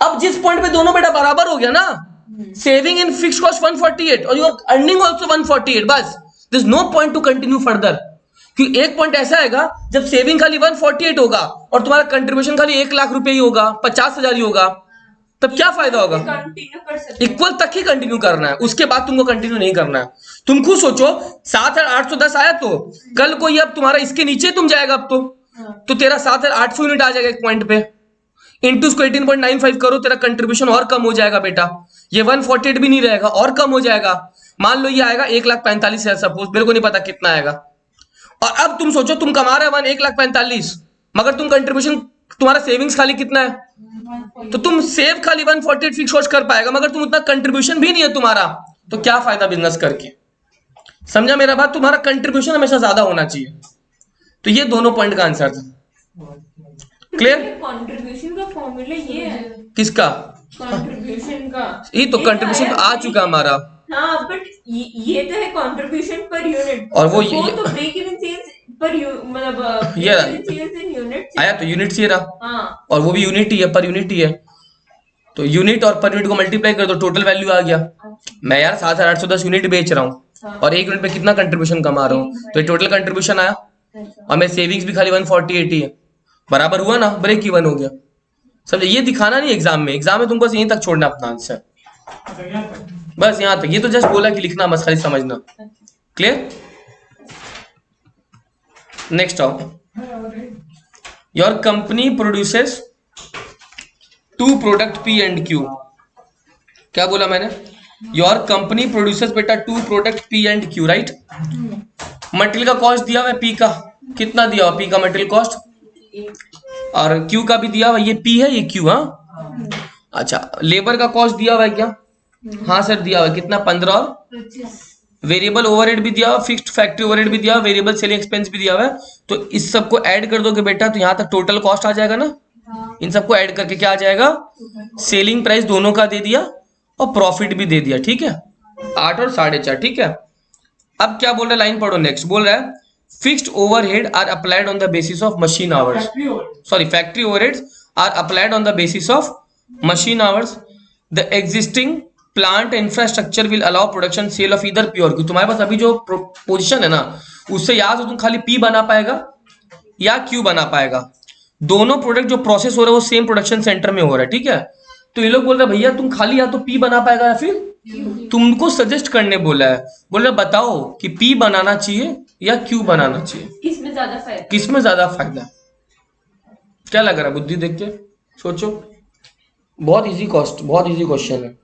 अब जिस पॉइंट पे दोनों बेटा बराबर हो गया ना, सेविंग इन फिक्स्ड कॉस्ट 148 और योर अर्निंग आल्सो 148, बस there is no point to continue further. क्योंकि एक पॉइंट ऐसा आएगा जब सेविंग खाली 148 होगा और तुम्हारा कंट्रीब्यूशन खाली 1 लाख रुपए ही होगा, 50,000 ही होगा, तब क्या फायदा होगा? कंटिन्यू कर सकते इक्वल तक ही कंटिन्यू करना है, उसके बाद तुमको कंटिन्यू नहीं करना है। तुम खुद सोचो 7,810 आया तो कल को ये अब तुम्हारा इसके नीचे तुम जाएगा, अब तो तेरा 7,800 यूनिट आ जाएगा एक पॉइंट पे, इंटू उसको 18.95 करो, तेरा कंट्रीब्यूशन और कम हो जाएगा बेटा। ये 148 भी नहीं रहेगा और कम हो जाएगा। मान लो ये आएगा 1,45,000 सपोज, मेरे को नहीं पता कितना आएगा। और अब तुम सोचो तुम कमा रहे हो 1,45,000, मगर तुम कंट्रीब्यूशन तुम्हारा सेविंग्स खाली कितना है, तो तुम सेव खाली 148 फिक्स कॉस्ट कर पाएगा, मगर तुम उतना कंट्रीब्यूशन भी नहीं है तुम्हारा, तो क्या फायदा बिजनेस करके? समझा मेरा बात? तुम्हारा कंट्रीब्यूशन हमेशा ज्यादा होना चाहिए। तो ये दोनों पॉइंट का आंसर था। क्लियर? कंट्रीब्यूशन का फॉर्मूला ये है, किसका? कंट्रीब्यूशन का ये तो कंट्रीब्यूशन तो आ चुका हमारा। हाँ, बट ये तो है कंट्रीब्यूशन पर यूनिट, और वो तो ब्रेक इवन सेल्स पर मतलब ये सेल्स इन यूनिट आया, तो यूनिट से रहा, हाँ, और वो भी यूनिट ही है, पर यूनिट ही है, तो यूनिट और पर यूनिट को मल्टीप्लाई कर दो, टोटल वैल्यू आ गया। मैं यार 7,810 यूनिट बेच रहा हूँ और एक यूनिट पे कितना कंट्रीब्यूशन कमा रहा हूँ, तो ये टोटल कंट्रीब्यूशन आया, और मेरे सेविंग्स भी खाली 148 ही है, बराबर हुआ ना, ब्रेक इवन हो गया। समझे? ये दिखाना नहीं एग्जाम में तुमको बस यहीं तक छोड़ना अपना आंसर, बस यहाँ तक। ये तो जस्ट बोला कि लिखना मत, खाली समझना। क्लियर? नेक्स्ट आओ। Your company produces 2 product P and Q। क्या बोला मैंने? योर कंपनी प्रोड्यूसेस बेटा 2 product P and Q, right? Material का कॉस्ट दिया हुआ है P का, कितना दिया हुआ P का मटेरियल कॉस्ट, और Q का भी दिया हुआ, ये P है ये Q। हाँ अच्छा, लेबर का कॉस्ट दिया हुआ है क्या? हाँ सर दिया हुआ है, कितना? 15 और 25। वेरिएबल ओवरहेड भी दिया हुआ, फिक्स्ड फैक्ट्री ओवरहेड भी दिया हुआ, वेरिएबल सेलिंग एक्सपेंस भी दिया हुआ है। तो इस सबको ऐड कर दोगे बेटा तो यहाँ तक टोटल कॉस्ट आ जाएगा ना। इन सबको ऐड करके क्या आ जाएगा? सेलिंग प्राइस दोनों का दे दिया और प्रॉफिट भी दे दिया, ठीक है, 8 और 4.5, ठीक है। अब क्या बोल रहा है, लाइन पढ़ो नेक्स्ट। बोल रहा है fixed overhead are applied on the basis of machine hours, sorry factory overheads are applied on the basis of machine hours. The existing plant infrastructure will allow production sale of either pure. क्योंकि तुम्हारे पास अभी जो position है ना, उससे या तो तुम खाली P बना पाएगा या Q बना पाएगा। दोनों प्रोडक्ट जो प्रोसेस हो रहा है वो सेम प्रोडक्शन सेंटर में हो रहा है, ठीक है। तो ये लोग बोल रहे हैं भैया तुम खाली या तो P बना पाएगा या फिर तुमको सजेस्ट करने बोला है, बोल रहे बताओ कि P बनाना चाहिए या Q बनाना चाहिए, किसमें ज्यादा फायदा, किसमें ज्यादा फायदा। क्या लग रहा है बुद्धि देख के सोचो। बहुत इजी क्वेश्चन है,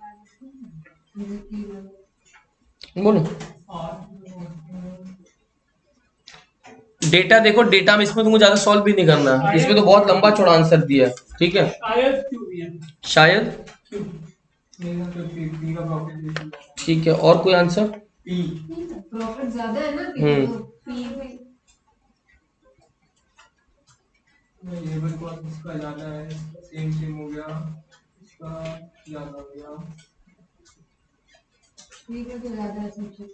बोलो। डेटा देखो, डेटा में इसमें तुमको ज्यादा सॉल्व भी नहीं करना है, इसमें तो बहुत लंबा चौड़ा आंसर दिया है, ठीक है। शायद ठीक है, और कोई आंसर? प्रॉफिट ज्यादा है ना, लेबर कॉस्ट इसका ज्यादा है, सेम हो गया, इसका ज्यादा हो गया, ठीक है, तो ज्यादा है समझो।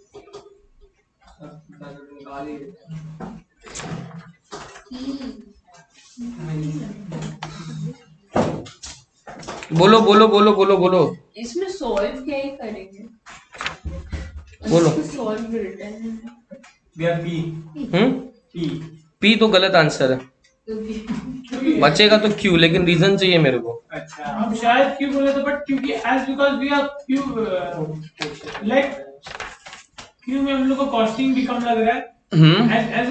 बोलो बोलो बोलो बोलो बोलो इसमें सॉल्व क्या ही करेंगे, बोलो। सॉल्व रिटर्न P तो गलत आंसर है, बचेगा तो Q, लेकिन रीजन चाहिए मेरे को। अच्छा, अब शायद क्यों बोले तो, बट क्योंकि एज बिकॉज वी आर क्यों लाइक क्यों में हम लोग को कॉस्टिंग भी कम लग रहा है, एज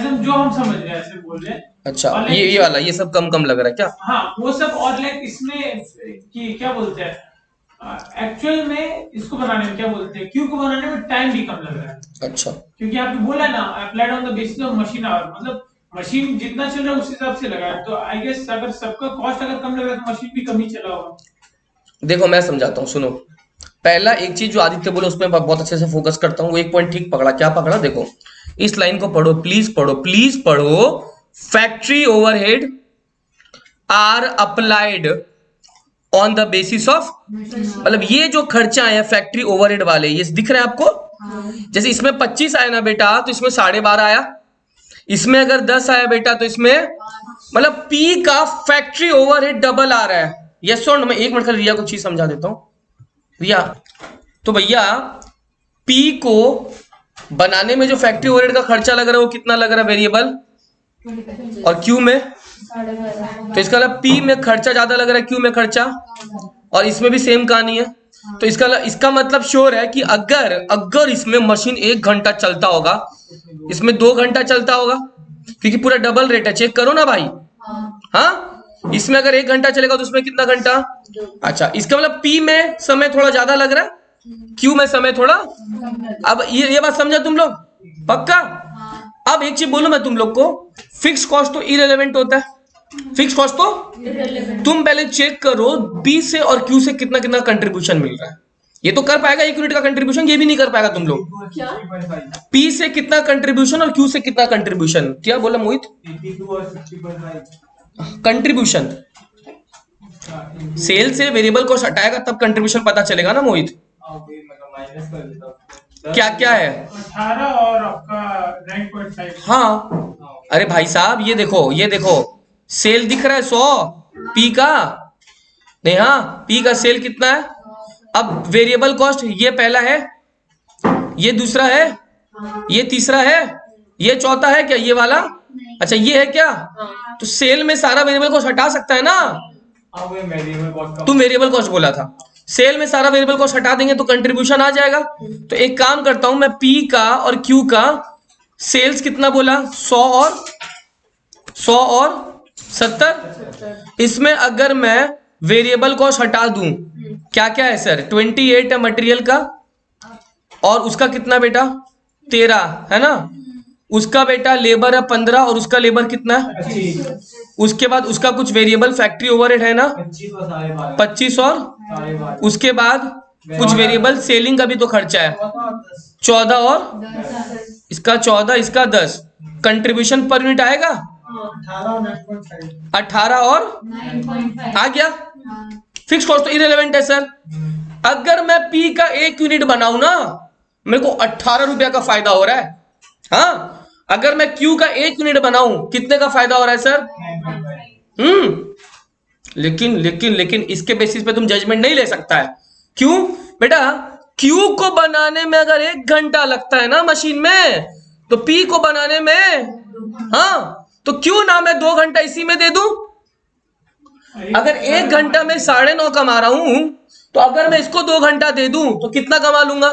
हम जो हम समझ रहे हैं ऐसे बोल रहे हैं। अच्छा, ये वाला ये सब कम लग रहा है क्या? हाँ वो सब, और लाइक इसमें कि क्या बोलते हैं एक्चुअल में इसको बनाने में क्या बोलते हैं, क्यू को बनाने में टाइम भी कम लग रहा है। अच्छा, क्योंकि आपने बोला ना applied on the basis of machine our, मतलब मशीन जितना चल रहा है उस हिसाब से लगा है। तो आई गेस अगर सबका कॉस्ट अगर कम लग रहा है तो मशीन भी कम ही चला होगा। देखो मैं समझाता हूँ, सुनो। पहला एक चीज जो आदित्य बोले उसमें बहुत अच्छे से फोकस करता हूँ, वो एक पॉइंट ठीक पकड़ा। क्या पकड़ा? देखो इस लाइन को पढ़ो, प्लीज पढ़ो, प्लीज पढ़ो, factory overhead are applied on the basis of, मतलब ये जो खर्चा है फैक्ट्री ओवरहेड वाले, ये दिख रहे हैं आपको। जैसे इसमें 25 आया ना बेटा, तो इसमें 12.5 आया। इसमें अगर 10 आया बेटा, तो इसमें मतलब पी का फैक्ट्री ओवरहेड डबल आ रहा है। यस और नो? मैं एक मिनट रिया को चीज समझा देता हूं। रिया, तो भैया पी को बनाने में जो फैक्ट्री ओवरहेड का खर्चा लग रहा है वो कितना लग रहा है वेरिएबल, और क्यू में, तो इसका मतलब पी में खर्चा ज्यादा लग रहा है, क्यू में खर्चा, और इसमें भी सेम कहानी है। तो इसका मतलब श्योर है कि अगर इसमें मशीन 1 घंटा चलता होगा, इसमें 2 घंटा चलता होगा, क्योंकि पूरा डबल रेट है। चेक करो ना भाई। हाँ, इसमें अगर 1 घंटा चलेगा तो उसमें कितना घंटा। अच्छा, इसका मतलब पी में समय थोड़ा ज्यादा लग रहा है, क्यू में समय थोड़ा। अब ये बात समझा तुम लोग पक्का? अब एक चीज बोलूं मैं तुम लोग को, फिक्स कॉस्ट तो इररिलेवेंट होता है। फिक्स कॉस्ट तो तुम पहले चेक करो पी से और क्यू से कितना कितना कंट्रीब्यूशन मिल रहा है। ये तो कर पाएगा 1 यूनिट का कंट्रीब्यूशन, ये भी नहीं कर पाएगा तुम लोग। पी से कितना कंट्रीब्यूशन और क्यू से कितना कंट्रीब्यूशन। क्या बोला मोहित? 82 और 60.5 कंट्रीब्यूशन। सेल से वेरिएबल कॉस्ट हटाएगा तब कंट्रीब्यूशन पता चलेगा ना मोहित। माइनस कर देता हूं। क्या क्या है? 18 और आपका 9.5। हाँ, अरे भाई साहब ये देखो सेल दिख रहा है 100 पी का, नहीं हाँ, पी का सेल कितना है। अब वेरिएबल कॉस्ट ये पहला है, ये दूसरा है, ये तीसरा है, ये चौथा है क्या, ये वाला? अच्छा ये है क्या? तो सेल में सारा वेरिएबल कॉस्ट हटा सकता है ना। तुम वेरिएबल कॉस्ट बोला था, सेल में सारा वेरिएबल कॉस्ट हटा देंगे तो कंट्रीब्यूशन आ जाएगा। तो एक काम करता हूं मैं, पी का और क्यू का सेल्स कितना बोला, 100 और 70। इसमें अगर मैं वेरिएबल कॉस्ट हटा दूं, क्या क्या है सर? 28 है मटेरियल का, और उसका कितना बेटा 13 है ना, उसका बेटा लेबर है 15, और उसका लेबर कितना है। उसके बाद उसका कुछ वेरिएबल फैक्ट्री ओवरहेड है ना 25, और उसके बाद कुछ वेरिएबल सेलिंग का भी तो खर्चा है 14, और इसका 14, इसका 10। कंट्रीब्यूशन पर यूनिट आएगा 18 और 9.5 आ गया। फिक्स कॉस्ट तो इररिलेवेंट है सर। अगर मैं पी का 1 यूनिट बनाऊं ना, मेरे को 18 रुपया का फायदा हो रहा है। हाँ, अगर मैं क्यू का 1 यूनिट बनाऊं, कितने का फायदा हो रहा है सर? लेकिन इसके बेसिस पे तुम जजमेंट नहीं ले सकता है। क्यों बेटा? क्यू को बनाने में अगर 1 घंटा लगता है ना मशीन में, तो पी को बनाने में, हाँ, तो क्यों ना मैं 2 घंटा इसी में दे दूं। अगर 1 घंटा में 9.5 कमा रहा हूं, तो अगर मैं इसको 2 घंटा दे दूं तो कितना कमा लूंगा?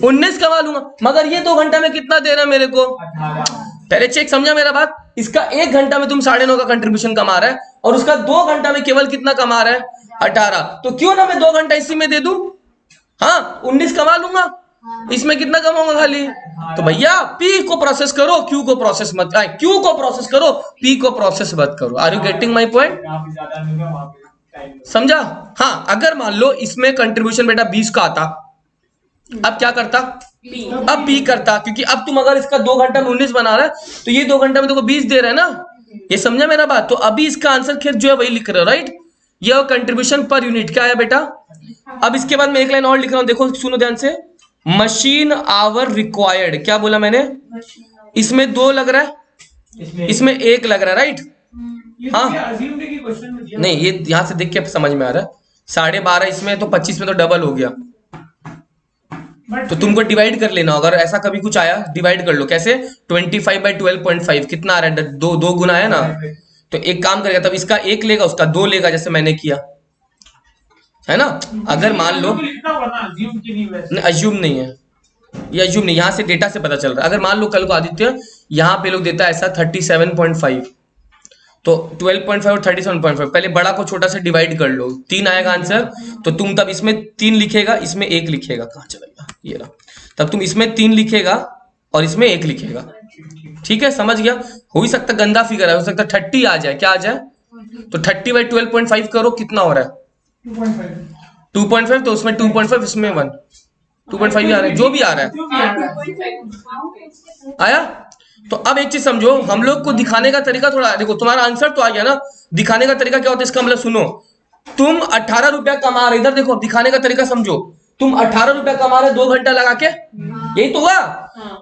19 कमा लूंगा। मगर ये 2 घंटा में कितना दे रहा है मेरे को? 18। पहले चेक, समझा मेरा बात? इसका 1 घंटा में तुम 9.5 का कंट्रीब्यूशन कमा रहा है, और उसका 2 घंटा में केवल कितना कमा रहा है? 18। तो क्यों ना मैं 2 घंटा इसी में दे दूं, हाँ, 19 कमा लूंगा। इसमें कितना कमाऊंगा खाली? तो भैया पी को प्रोसेस करो, क्यू को प्रोसेस मत, क्यू को प्रोसेस करो, पी को प्रोसेस मत करो। Are you getting my point? समझा? हाँ, अगर मान लो इसमें कंट्रीब्यूशन बेटा 20 का आता, अब क्या करता? अब पी करता, क्योंकि अब तुम अगर इसका 2 घंटा में 19 बना रहा है, तो ये 2 घंटा में तुमको 20 दे रहा है ना। ये समझा मेरा बात? तो अभी इसका आंसर खैर जो है वही लिख रहे हो, राइट? ये कंट्रीब्यूशन पर यूनिट क्या है बेटा। अब इसके बाद मैं एक लाइन और लिख रहा हूं, देखो सुनो ध्यान से। मशीन आवर रिक्वायर्ड, क्या बोला मैंने? इसमें 2 लग रहा है, इसमें 1 लग रहा है, राइट? हाँ, नहीं, ये यहां से देख के समझ में आ रहा है। 12.5 इसमें, तो 25 में तो डबल हो गया। तो तुमको डिवाइड कर लेना, अगर ऐसा कभी कुछ आया डिवाइड कर लो। कैसे? 25/12.5 कितना आ रहा है? 2 गुना है ना। तो एक काम करेगा, तब इसका 1 लेगा, उसका 2 लेगा, जैसे मैंने किया है ना। अगर मान लो, अज्यूम नहीं है ये, अज्यूम नहीं, यहां से डेटा से पता चल रहा है। अगर मान लो कल को आदित्य यहाँ पे लोग देता है ऐसा 37.5, तो 12.5 और 37.5, पहले बड़ा को छोटा से डिवाइड कर लो, 3 आएगा आंसर। तो तुम तब इसमें 3 लिखेगा, इसमें 1 लिखेगा। कहाँ चला गया ये रहा। तब तुम इसमें 3 लिखेगा और इसमें 1 लिखेगा। ठीक है, समझ गया? हो ही सकता गंदा फिगर है, हो सकता 30 आ जाए। क्या आ जाए? तो 30/12.5 करो, कितना हो रहा है? 2.5। तो उसमें 2.5, इसमें 1, 2.5 आ रहा है, जो भी आ रहा है आया। तो अब एक चीज समझो, हम लोग को दिखाने का तरीका थोड़ा, देखो तुम्हारा आंसर तो आ गया ना, दिखाने का तरीका क्या होता है इसका मतलब सुनो। तुम 18 रुपया कमा रहे, इधर देखो दिखाने का तरीका समझो, तुम 18 रुपया कमा रहे 2 घंटा लगा के, यही तो हुआ।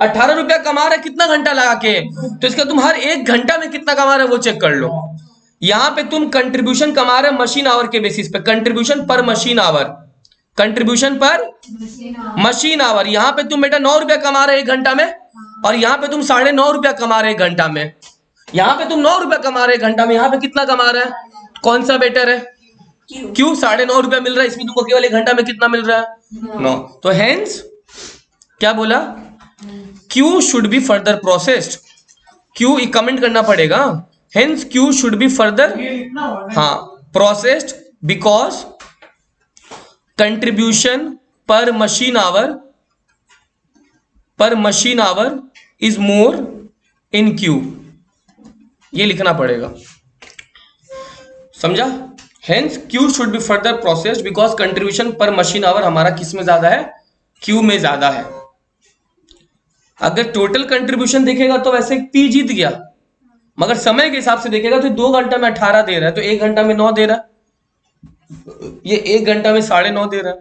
18 रुपया कमा रहे कितना घंटा लगा के, तो इसका तुम हर 1 घंटा में कितना कमा रहे वो चेक कर लो। यहां पे तुम कंट्रीब्यूशन कमा रहे मशीन आवर के बेसिस पे, कंट्रीब्यूशन पर मशीन आवर, कंट्रीब्यूशन पर मशीन आवर। यहां पे तुम बेटा 9 रुपया कमा रहे 1 घंटा में, और यहां पे तुम 9.5 रुपया कमा रहे 1 घंटा में। यहां पे तुम 9 रुपया कमा रहे 1 घंटा में, यहां पे कितना कमा रहा है, कौन सा बेटर है? क्यों 9.5 रुपया मिल रहा है, इसमें तुमको केवल 1 घंटा में कितना मिल रहा है, 9। तो हेंस क्या बोला, Q should be further processed, Q comment करना पड़ेगा, hence Q should be further, ये लिखना होगा ना। हाँ, प्रोसेस्ड बिकॉज कंट्रीब्यूशन पर machine our is more in Q, ये लिखना पड़ेगा, समझा। Hence Q should be further processed because contribution पर मशीन आवर हमारा किस में ज्यादा है, क्यू में ज्यादा है। अगर टोटल कंट्रीब्यूशन देखेगा तो वैसे पी जीत गया, मगर समय के हिसाब से देखेगा तो 2 घंटा में 18 दे रहा है, तो 1 घंटा में 9 दे रहा है, ये 1 घंटा में 9.5 दे रहा है।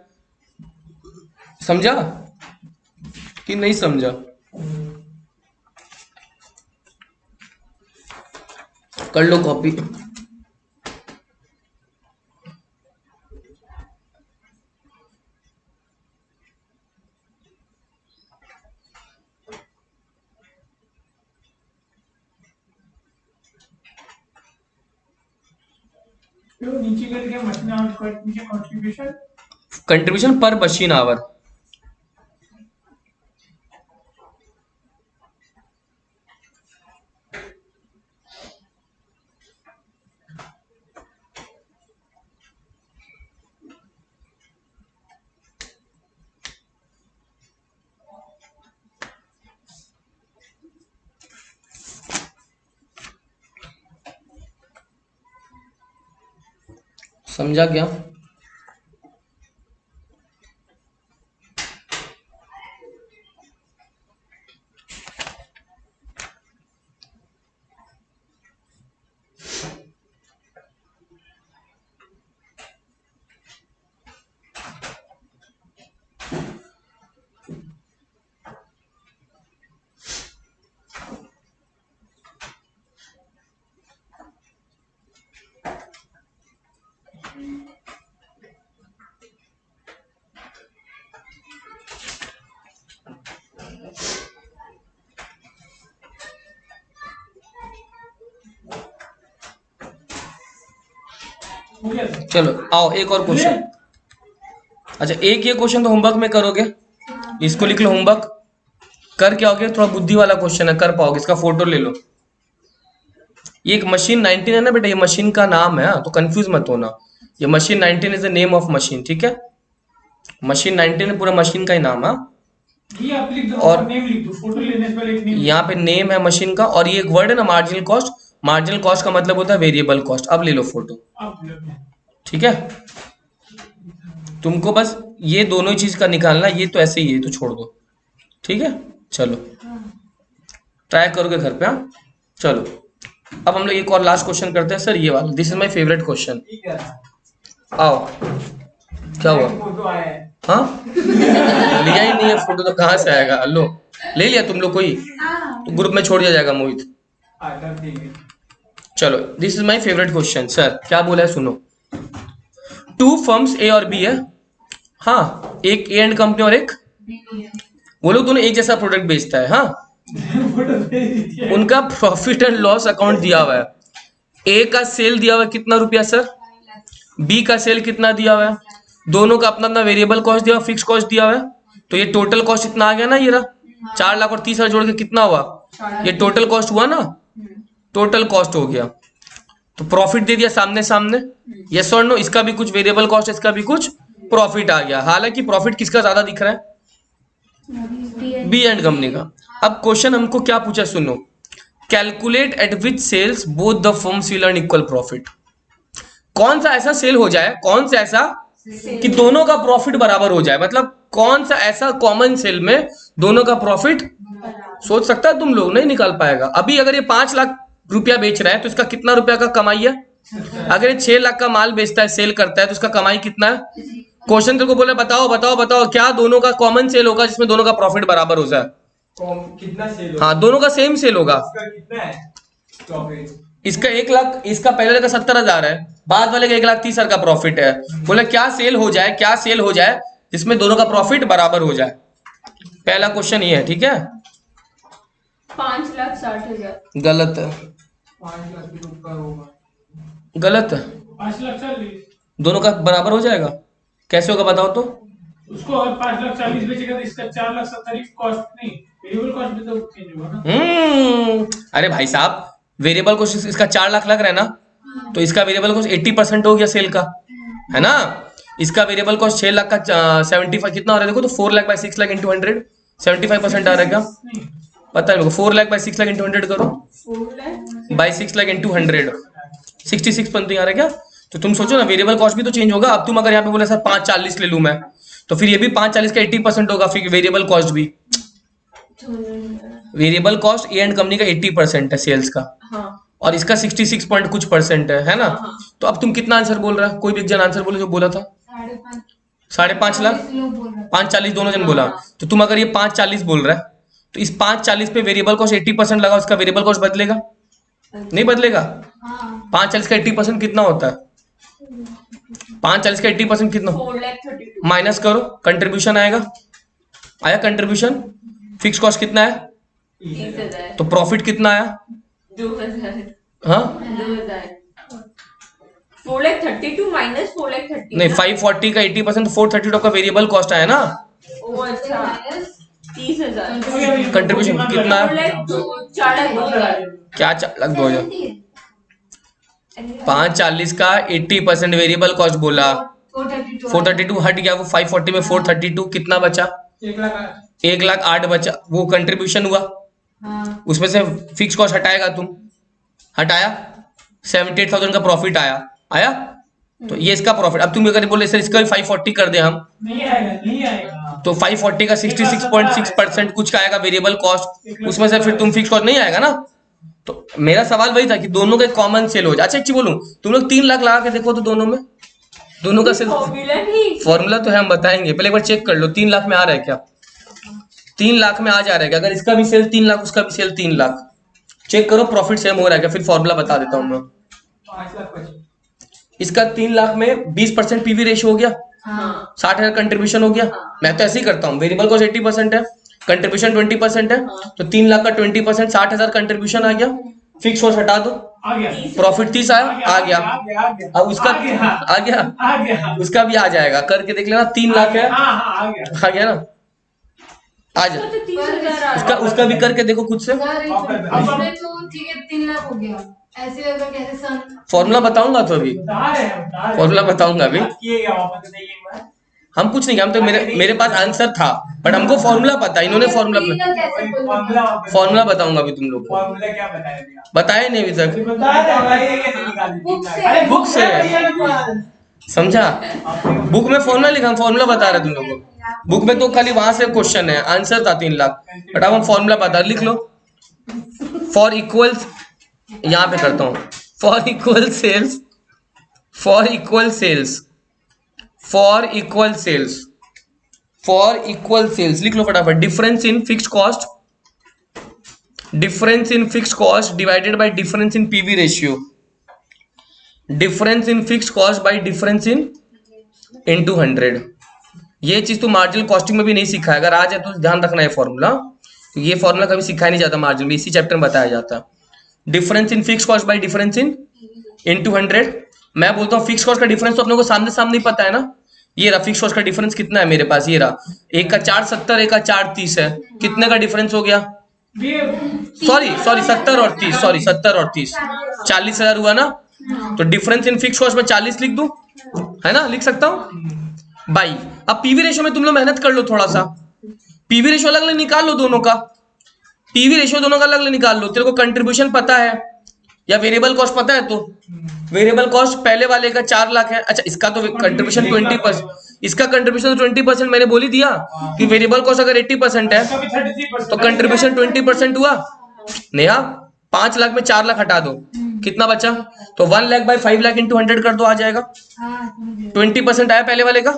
समझा कि नहीं समझा? कर लो कॉपी। तो नीचे कर के मशीन आवर, नीचे कंट्रीब्यूशन, कंट्रीब्यूशन पर मशीन आवर, समझा क्या? हो गया। चलो आओ एक और क्वेश्चन। अच्छा एक ये क्वेश्चन तो होमवर्क में करोगे, इसको लिख लो होमवर्क। कर क्या होगे, थोड़ा बुद्धि वाला क्वेश्चन है, कर पाओगे। इसका फोटो ले लो। ये एक मशीन 19 है ना बेटा, ये मशीन का नाम है, तो कंफ्यूज मत होना। ये machine 19 is the name of machine, ठीक है। मशीन 19 पूरा मशीन का ही नाम है। ये आप लिख दो और नेम लिख दो, फोटो लेने से पहले एक नेम। यहाँ पे नेम है मशीन का, और ये एक वर्ड है ना मार्जिनल कॉस्ट। मार्जिनल कॉस्ट का मतलब होता है वेरिएबल कॉस्ट। अब ले लो फोटो, आप ले लो। ठीक है। तुमको बस ये दोनों ही चीज का निकालना, ये तो ऐसे ही है तो छोड़ दो, ठीक है। चलो ट्राई करोगे घर पे, हाँ। चलो अब हम लोग एक और लास्ट क्वेश्चन करते हैं सर, ये वाला। This is my favourite question. आओ, क्या हुआ? फोटो आया है। हाँ लिया ही नहीं है फोटो तो कहाँ से आएगा? लो ले लिया तुम लोग कोई, तो ग्रुप में छोड़ दिया जाएगा मोहित। चलो this is my favourite question. Sir क्या बोला है सुनो। 2 फर्म्स ए और बी है, हाँ। एक ए एंड कंपनी और एक, वो लोग दोनों एक जैसा प्रोडक्ट बेचता है, हाँ। उनका प्रॉफिट एंड लॉस अकाउंट दिया हुआ है। ए का सेल दिया हुआ है कितना रुपया सर, बी का सेल कितना दिया हुआ है, दोनों का अपना अपना वेरिएबल कॉस्ट दिया हुआ, फिक्स कॉस्ट दिया हुआ है। तो ये टोटल कॉस्ट इतना आ गया ना, ये रहा 4 लाख और 30,000 जोड़ के कितना हुआ, ये टोटल कॉस्ट हुआ ना, टोटल कॉस्ट हो गया। तो प्रॉफिट दे दिया सामने सामने, यस और नो। इसका भी कुछ वेरिएबल कॉस्ट, इसका भी कुछ प्रॉफिट आ गया। हालांकि प्रॉफिट किसका ज्यादा दिख रहा है, बी एंड कंपनी का। अब क्वेश्चन हमको क्या पूछा सुनो, calculate at which sales both the firms will earn equal profit. कौन सा ऐसा सेल हो जाए, कौन सा ऐसा कि दोनों का प्रॉफिट बराबर हो जाए, मतलब कौन सा ऐसा कॉमन सेल में दोनों का प्रॉफिट सोच सकता है तुम लोग? नहीं निकाल पाएगा। अभी अगर ये 5 लाख रुपया बेच रहा है तो इसका कितना रुपया का कमाई है? अगर ये 6 लाख का माल बेचता है, सेल करता है, तो उसका कमाई कितना है? क्वेश्चन तेरे को बोले बताओ बताओ बताओ क्या दोनों का कॉमन सेल होगा जिसमें दोनों का प्रॉफिट बराबर हो जाए? कितना सेल होगा? हाँ, दोनों का सेम सेल होगा। इसका कितना है प्रॉफिट? इसका 1 लाख, इसका पहले वाले का 70,000 है, बाद वाले का 1,30,000 का प्रॉफिट है। बोले क्या सेल हो जाए, क्या सेल हो जाए जिसमें दोनों का प्रॉफिट बराबर हो जाए? पहला क्वेश्चन ये है, ठीक है? 5,60,000। गलत है, 5 लाख के ऊपर होगा। गलत है। 5,40,000 दोनों का बराबर हो जाएगा? कैसे होगा बताओ तो? उसको अगर 5,40,000 बेचेगा तो इसका 4,70,000 कॉस्ट नहीं, वेरिएबल कॉस्ट भी तो चेंज होगा ना। अरे भाई साहब, वेरिएबल कॉस्ट इसका 4 लाख लग रहा है ना, तो इसका वेरिएबल कॉस्ट 80% हो गया सेल का, है ना? इसका वेरिएबल कॉस्ट 6 लाख का 75 कितना हो रहा है देखो तो 4 लाख बाय 6 लाख इंटू 100 75% आ रहा है क्या? नहीं, पता है मेरे को। 4 लाख बाय 6 लाख इंटू 100 करो, 4 लाख बाय 6 लाख इंटू 100 66 पंती आ रहा है क्या? तो तुम सोचो ना, वेरिएबल कॉस्ट भी तो चेंज होगा। अब तुम अगर यहाँ पे बोले सर 540 ले लूं मैं, तो फिर ये भी 540 का 80% होगा, फिर वेरिएबल कॉस्ट भी। Variable cost A and company का 80% है सेल्स का, हाँ और इसका 66 पॉइंट कुछ परसेंट है ना? हाँ। तो अब तुम कितना आंसर बोल रहा है? कोई भी एक जन आंसर बोले जो बोला था 5.5 लाख, 540 दोनों जन बोला। तो तुम अगर ये 540 बोल रहा है तो इस 540 पे वेरिएबल कॉस्ट 80% लगाओ, इसका वेरिएबल कॉस्ट बदलेगा? नहीं बदलेगा। 540 का 80% कितना होता है? 540 का 80% कितना? 4,32,000। माइनस करो, कंट्रीब्यूशन आएगा। आया कंट्रीब्यूशन? फिक्स कॉस्ट कितना है? 30,000। तो प्रॉफिट कितना आया? 2,000। हाँ 2,000। 4,32,000 माइनस 4,30,000। नहीं, 540 का 80% तो 432 का वेरिएबल कॉस्ट आया ना। ओ अच्छा, 30,000। कंट्रीब्यूशन कितना है? 4,02,000। क्या 4,02,000? 540 का 80% वेरिएबल कॉस्ट बोला, 432 हट गया, वो 540 में 432 कितना बचा? 1,08,000 बचा। वो कंट्रीब्यूशन हुआ, उसमें से फिक्स कॉस्ट हटाएगा तुम, हटाया 78,000 का प्रॉफिट आया। तो ये इसका प्रॉफिट। अब तुम अगर बोले सर इसका भी 540 कर दे हम, नहीं आएगा, नहीं आएगा। तो 540 का 66.6% कुछ का आएगा वेरिएबल कॉस्ट, उसमें से फिर तुम फिक्स कॉस्ट नहीं आएगा ना। तो मेरा सवाल वही था कि दोनों का कॉमन सेल हो जाए। अच्छा एक चीज बोलूं, तुम लोग 3 लाख लगा के देखो तो दोनों में, दोनों का सेल फॉर्मूला नहीं। फॉर्मूला तो है, हम बताएंगे, पहले एक बार चेक कर लो 3 लाख में आ रहा है क्या? 3 लाख में आ जा रहा है क्या? अगर इसका भी सेल 3 लाख, उसका भी सेल 3 लाख, चेक करो प्रॉफिट सेम हो रहा है क्या? फिर फॉर्मूला बता देता हूँ मैं। 5 लाख बचे। इसका 3 लाख में 20% पीवी रेशियो हो गया, हाँ 60,000 कंट्रीब्यूशन हो गया। मैं तो ऐसे ही करता हूँ, वेरिएबल कॉस्ट 80% है, कंट्रीब्यूशन 20% है, तो 3 लाख का 20% 60,000 कंट्रीब्यूशन आ गया, फिक्स कॉस्ट हटा दो, आ गया, प्रॉफिट 30 आया, आ गया। अब उसका आ गया। आ गया, उसका भी आ जाएगा, करके देख लेना। 3 लाख है, आ गया। आ गया ना? आ जा, तो 30,000 आ उसका उसका भी करके देखो खुद से। इसमें तो ठीक है 3 लाख हो गया, ऐसे अगर कैसे सन फॉर्मूला बताऊंगा तो अभी बता रहे हैं। फॉर्मूला बताऊंगा अभी। किएगा वापस बताइए एक बार। हम कुछ नहीं किया, हम तो मेरे पास आंसर था, बट हमको फॉर्मूला पता, इन्होंने फॉर्मूला फॉर्मूला बताऊंगा अभी तुम लोग को। फॉर्मूला क्या बताया भैया? बताया नहीं अभी तक, बता दे भाई, ये कैसे निकाल दी? बुक से। अरे बुक से। भैया, समझा? बुक में फॉर्मूला लिखा, हम फॉर्मूला बता रहे तुम लोग को। बुक में तो खाली वहां से क्वेश्चन है, आंसर था 3 लाख, बट अब हम फॉर्मूला बता, लिख लो। फॉर इक्वल्स, यहाँ पे करता हूँ, for equal sales, for equal sales, for equal sales, for equal sales लिख लो फटाफट। Difference in fixed cost, difference in fixed cost divided by difference in PV ratio, difference in fixed cost by difference in into 100। ये चीज तो marginal costing में भी नहीं सीखा है, अगर आ जाए तो ध्यान रखना है फॉर्मूला, तो ये फॉर्मूला कभी सिखाया नहीं जाता मार्जिन में, इसी चैप्टर में बताया जाता है। Difference in fixed cost by difference in into 100। मैं बोलता हूँ फिक्स कॉस्ट का डिफरेंस तो अपने को सामने सामने ही पता है ना। ये रहा फिक्स कॉस्ट का डिफरेंस कितना है मेरे पास, ये रहा, एक का 470, एक का 430 है, कितने का डिफरेंस हो गया? सॉरी 70 और 30, सॉरी 70 और 30, 40,000 हुआ ना। तो डिफरेंस इन फिक्स कॉस्ट में 40 लिख दूं, है ना? लिख सकता हूं भाई। अब पीवी रेशियो में तुम लोग मेहनत कर लो थोड़ा सा, पीवी रेशियो अलग अलग निकाल लो दोनों का, पीवी रेशियो दोनों का अलग अलग निकाल लो। तेरे को कंट्रीब्यूशन पता है या वेरिएबल कॉस्ट पता है? तो वेरिएबल कॉस्ट पहले वाले का 4 लाख है, अच्छा इसका तो कंट्रीब्यूशन 20%, इसका कंट्रीब्यूशन 20% मैंने बोल ही दिया कि वेरिएबल कॉस्ट अगर 80% है इसका भी 33%, तो कंट्रीब्यूशन 20% हुआ। नेहा 5 लाख में 4 लाख हटा दो, कितना बचा? तो 1 लाख बाय 5 लाख इंटू 100 कर दो, आ जाएगा। हाँ समझ गए। 20% आया पहले वाले का,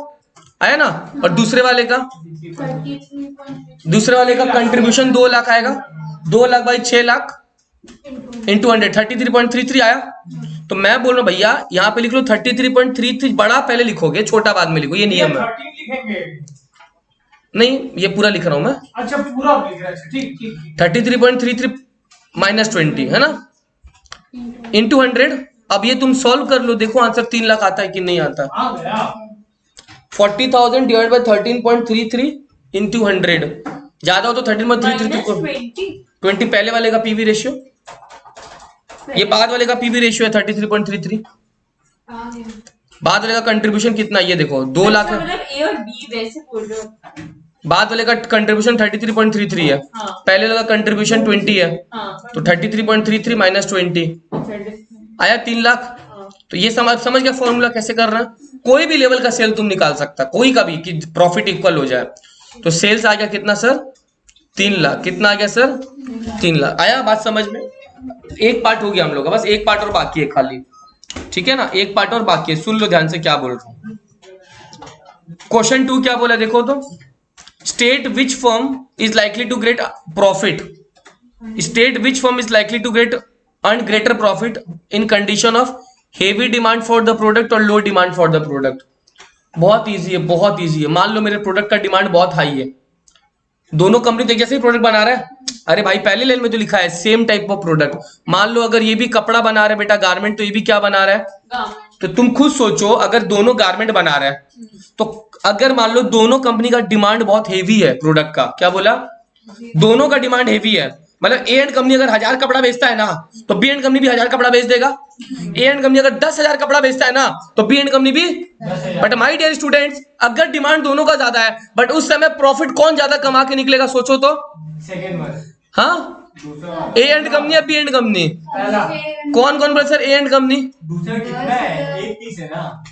आया ना? और दूसरे वाले का, 33.3 दूसरे वाले का कंट्रीब्यूशन 2 लाख आएगा। 2 लाख बाई 6 लाख इंटू 100, 33.33 आया। तो मैं बोल रहा हूँ भैया यहाँ पे लिख लो 33.33, बड़ा पहले लिखोगे, छोटा बाद में लिखो, ये नियम है। 13 लिखेंगे। नहीं, ये पूरा लिख रहा हूं मैं। अच्छा पूरा लिख रहा है, अच्छा, ठीक ठीक ठीक। 33.33 माइनस 20 है ना, इंटू 100। अब ये तुम सॉल्व कर लो, देखो आंसर 3 लाख आता है कि नहीं आता। आ गया। 40,000 डिवाइड बाय 13.33 इंटू 100, ज्यादा हो तो 13.33 को 20 पहले वाले का पीवी रेशियो, ये बाद वाले का पीवी रेशियो है 33.33। आ गया। बाद वाले का कंट्रीब्यूशन कितना, ये देखो 2 लाख है। मतलब ए और बी वैसे बोल रहे हो? बाद वाले का कंट्रीब्यूशन 33.33 है, हाँ। पहले वाले का कंट्रीब्यूशन 20 है, हाँ, तो 33.33 माइनस 20 आया 3 लाख। तो ये समझ गया फॉर्मूला कैसे करना है। कोई भी लेवल का सेल तुम निकाल सकता, कोई का भी, कि प्रॉफिट इक्वल हो जाए। तो सेल्स आ गया कितना सर? 3 लाख। कितना आ गया सर? 3 लाख। आया बात समझ में? एक पार्ट हो गया हम लोग का, बस एक पार्ट और बाकी है खाली, ठीक है ना? एक पार्ट और बाकी है, सुन लो ध्यान से क्या बोल रहा हूं। क्वेश्चन 2 क्या बोला देखो तो, state which firm is likely to get profit, state which firm is likely to get earn greater profit in condition of heavy demand for the product और low demand for the product. बहुत easy है, बहुत easy है। मान लो मेरे product का demand बहुत high है, दोनों कंपनी जैसे ही प्रोडक्ट बना रहा है, अरे भाई पहले लाइन में तो लिखा है सेम टाइप ऑफ प्रोडक्ट। मान लो अगर ये भी कपड़ा बना रहा है बेटा, गारमेंट, तो ये भी क्या बना रहा है? तो तुम खुद सोचो, अगर दोनों गारमेंट बना रहा है, तो अगर मान लो दोनों कंपनी का डिमांड बहुत हेवी है प्रोडक्ट का, क्या बोला? दोनों का डिमांड हेवी है, मतलब ए एंड कंपनी अगर 1000 कपड़ा बेचता है ना, तो बी एंड कंपनी भी 1000 कपड़ा बेच देगा। ए एंड कंपनी अगर 10,000 कपड़ा बेचता है ना, तो बी एंड कंपनी भी। बट माय डियर स्टूडेंट्स, अगर डिमांड दोनों का ज्यादा है, बट उस समय प्रॉफिट कौन ज्यादा कमा के निकलेगा, सोचो तो। सेकंड वन, हाँ, दूसरा ए एंड कंपनी या बी एंड कंपनी? पहला, कौन कौन बोला सर ए एंड कंपनी? दूसरा कितना है? 31 है ना?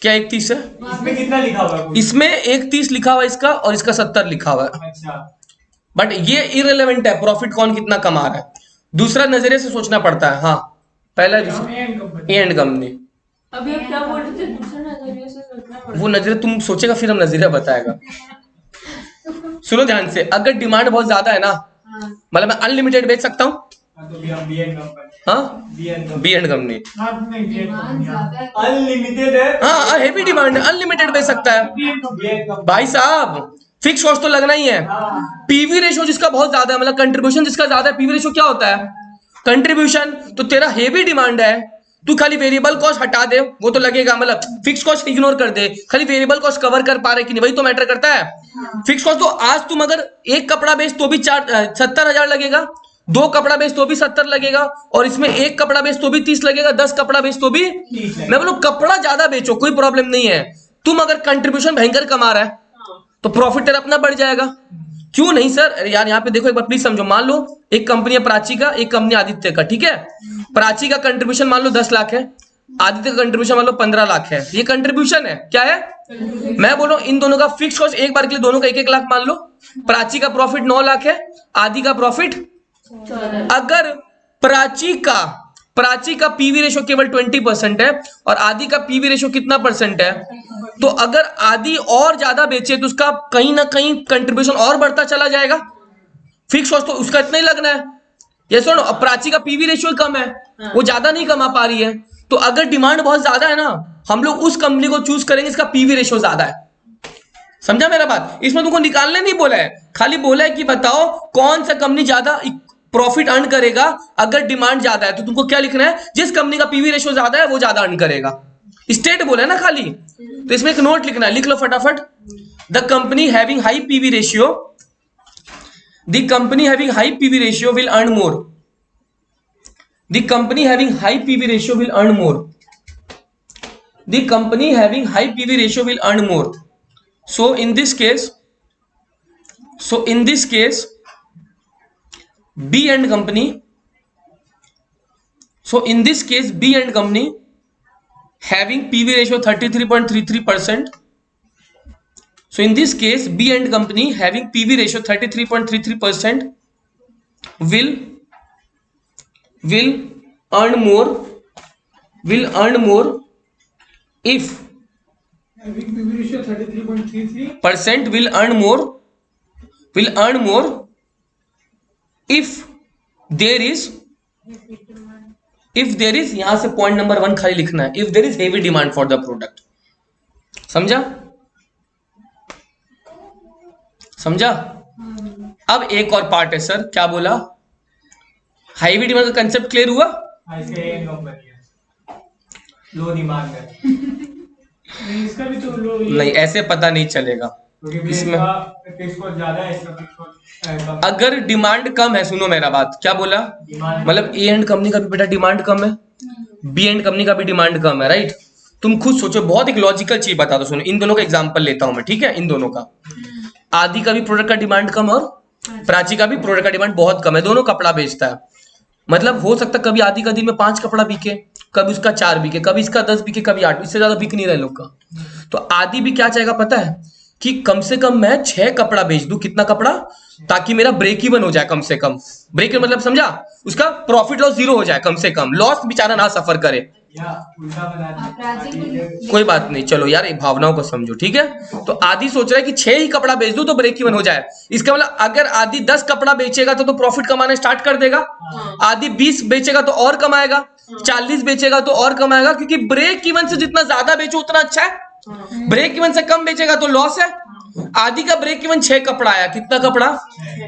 क्या 31 है? इसमें कितना लिखा हुआ है कुछ? इसमें 31 लिखा हुआ है इसका, और इसका 70 लिखा हुआ है। अच्छा, बट ये इररिलेवेंट है, प्रॉफिट कौन कितना कमा रहा है, दूसरा नजरिए से सोचना पड़ता है। हाँ, पहला ए एंड कंपनी, अभी आप क्या बोल रहे थे? दूसरा नजरिए से सोचना पड़ता वो नजरिया तुम सोचेगा, फिर हम नजरिया बताएगा। सुनो ध्यान से, अगर डिमांड बहुत ज्यादा है ना, मतलब मैं अनलिमिटेड बेच सकता हूँ। तो बी एंड कंपनी, हाँ, B and B and company, demand ज्यादा है। अनलिमिटेड है। हाँ हेवी डिमांड है, अनलिमिटेड बेच सकता है। बी एंड कंपनी भाई साहब फिक्स कॉस्ट तो लगना ही है। पीवी रेशियो जिसका बहुत ज्यादा है, मतलब कंट्रीब्यूशन जिसका ज्यादा है, पीवी रेशियो क्या होता है? कंट्रीब्यूशन। तो तेरा हेवी डिमांड है, तू खाली वेरिएबल कॉस्ट हटा दे, वो तो लगेगा, मतलब फिक्स कॉस्ट इग्नोर कर दे, खाली वेरिएबल कॉस्ट कवर कर पा रहे कि नहीं, वही तो मैटर करता है। फिक्स कॉस्ट तो आज तुम अगर एक कपड़ा बेच तो भी 70,000 लगेगा, 2 कपड़ा बेच तो भी 70 लगेगा, और इसमें 1 कपड़ा बेच तो भी 30 लगेगा, 10 कपड़ा बेच तो भी। मैं बोलूं कपड़ा ज्यादा बेचो, कोई प्रॉब्लम नहीं है। तुम अगर कंट्रीब्यूशन भयंकर कमा रहा है तो प्रॉफिट तेरा अपना बढ़ जाएगा। क्यों नहीं सर? अरे यार यहाँ पे देखो एक बार प्लीज समझो। मान लो एक कंपनी है प्राची का, एक कंपनी आदित्य का, ठीक है? प्राची का कंट्रीब्यूशन मान लो 10 लाख है, आदित्य का कंट्रीब्यूशन मान लो 15 लाख है। ये कंट्रीब्यूशन है, क्या है? मैं बोल रहा हूं इन दोनों का फिक्स कॉस्ट एक बार के लिए दोनों का 1-1 लाख मान लो। प्राची का प्रॉफिट 9 लाख है, आदि का प्रॉफिट। अगर प्राची का पीवी रेशियो केवल 20% है और आदि का पीवी रेशियो कितना परसेंट है, तो अगर आदि और ज्यादा बेचे तो उसका कहीं ना कहीं कंट्रीब्यूशन और बढ़ता चला जाएगा। फिक्स कॉस्ट तो उसका इतना ही लगना है। ये सुनो, अब प्राची का पीवी रेशियो कम है, वो ज्यादा नहीं कमा पा रही है, तो अगर डिमांड बहुत ज्यादा है ना, हम लोग उस कंपनी को चूज करेंगे इसका पीवी रेशियो ज्यादा है। समझा मेरा बात? इसमें तुमको निकालने नहीं बोला है, खाली बोला है कि बताओ कौन सा कंपनी ज्यादा प्रॉफिट अर्न करेगा अगर डिमांड ज्यादा है। तो तुमको क्या लिखना है? जिस कंपनी का पीवी रेशियो ज्यादा है वो ज्यादा अर्न करेगा। स्टेट बोला है ना खाली, तो इसमें एक नोट लिखना है, लिख लो फटाफट। The company having high PV ratio, the company having high PV ratio will earn more, the company having high PV ratio will earn more, the company having high PV ratio will earn more. So in this case, B and company, having PV ratio 33.33%, So in this case, B and company having PV ratio 33.33% will earn more if Having PV ratio 33.33. percent will earn more if there is यहां से point number 1 खाली लिखना है, if there is heavy demand for the product. समझा? अब एक और part है सर, क्या बोला? हाईवी डिमांड का कंसेप्ट क्लियर हुआ? ऐसे एक कंपनी है लो डिमांड है, नहीं, इसका भी तो लो नहीं, ऐसे पता नहीं चलेगा. क्योंकि इसमें फिक्स कॉस्ट ज्यादा है, इसका फिक्स कॉस्ट कम. अगर डिमांड कम है, सुनो मेरा बात, क्या बोला? डिमांड मतलब ए एंड कंपनी का भी बेटा डिमांड कम है, बी एंड कंपनी का भी डिमांड कम है, राइट? तुम खुद सोचो, बहुत एक लॉजिकल चीज बता दो, सुनो, इन दोनों का एग्जांपल लेता हूं मैं, ठीक है? इन दोनों का, आदि का भी प्रोडक्ट का डिमांड कम और प्राची का भी प्रोडक्ट का डिमांड बहुत कम है, दोनों कपड़ा बेचता है. मतलब हो सकता है कभी आदि का दिन में 5 कपड़ा बिके, कभी उसका 4 बिके, कभी इसका 10 बिके, कभी 8, इससे ज्यादा बिक नहीं रहा है लोग का. तो आदि भी क्या चाहेगा पता है कि कम से कम मैं 6 कपड़ा बेच दूं. कितना कपड़ा? ताकि मेरा ब्रेक इवन हो जाए. कम से कम ब्रेक मतलब समझा, उसका प्रॉफिट लॉस 0 हो जाए, कम से कम लॉस बेचारा ना सफर करे. या उल्टा बना दिया. कोई बात नहीं, चलो यार, भावनाओं को समझो, ठीक है? तो आदि सोच रहा है कि 6 ही कपड़ा बेच दूं तो ब्रेक इवन हो जाए. इसका मतलब अगर आदि 10 कपड़ा बेचेगा तो प्रॉफिट कमाना स्टार्ट कर देगा. आदि 20 बेचेगा तो और कमाएगा, 40 बेचेगा तो और कमाएगा, क्योंकि ब्रेक इवन से जितना ज्यादा बेचो उतना अच्छा है. ब्रेक इवन से कम बेचेगा तो लॉस है. आदि का ब्रेक इवन 6 कपड़ा आया. कितना कपड़ा?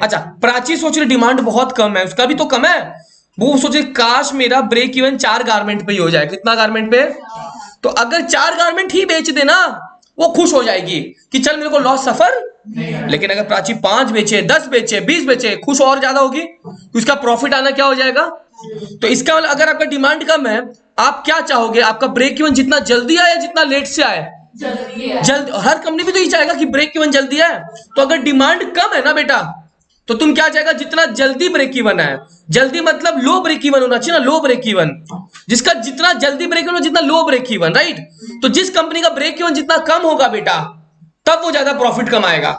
अच्छा, प्राची सोच रही डिमांड बहुत कम है, उसका भी तो कम है. वो सोचे काश मेरा ब्रेक इवन 4 गारमेंट पे ही हो जाए. कितना गारमेंट पे? तो अगर 4 गारमेंट ही बेच देना, वो खुश हो जाएगी कि चल मेरे को लॉस सफर. लेकिन अगर प्राची 5 बेचे, 10 बेचे, 20 बेचे, खुश और ज्यादा होगी, उसका प्रॉफिट आना क्या हो जाएगा? तो इसका मतलब अगर आपका डिमांड कम है, आप क्या चाहोगे? आपका ब्रेक इवन जितना जल्दी आए, जितना लेट से आए? जल्दी. हर कंपनी भी तो ये चाहेगा कि ब्रेक इवन जल्दी आए. तो अगर डिमांड कम है ना बेटा, तो तुम क्या चाहेगा? जितना जल्दी ब्रेक इवन है. जल्दी मतलब लो ब्रेक इवन होना चाहिए ना, लो ब्रेक इवन. जिसका जितना जल्दी ब्रेक इवन, जितना लो ब्रेक इवन, राइट? तो जिस कंपनी का ब्रेक इवन जितना कम होगा बेटा, तब वो ज्यादा प्रॉफिट कमाएगा.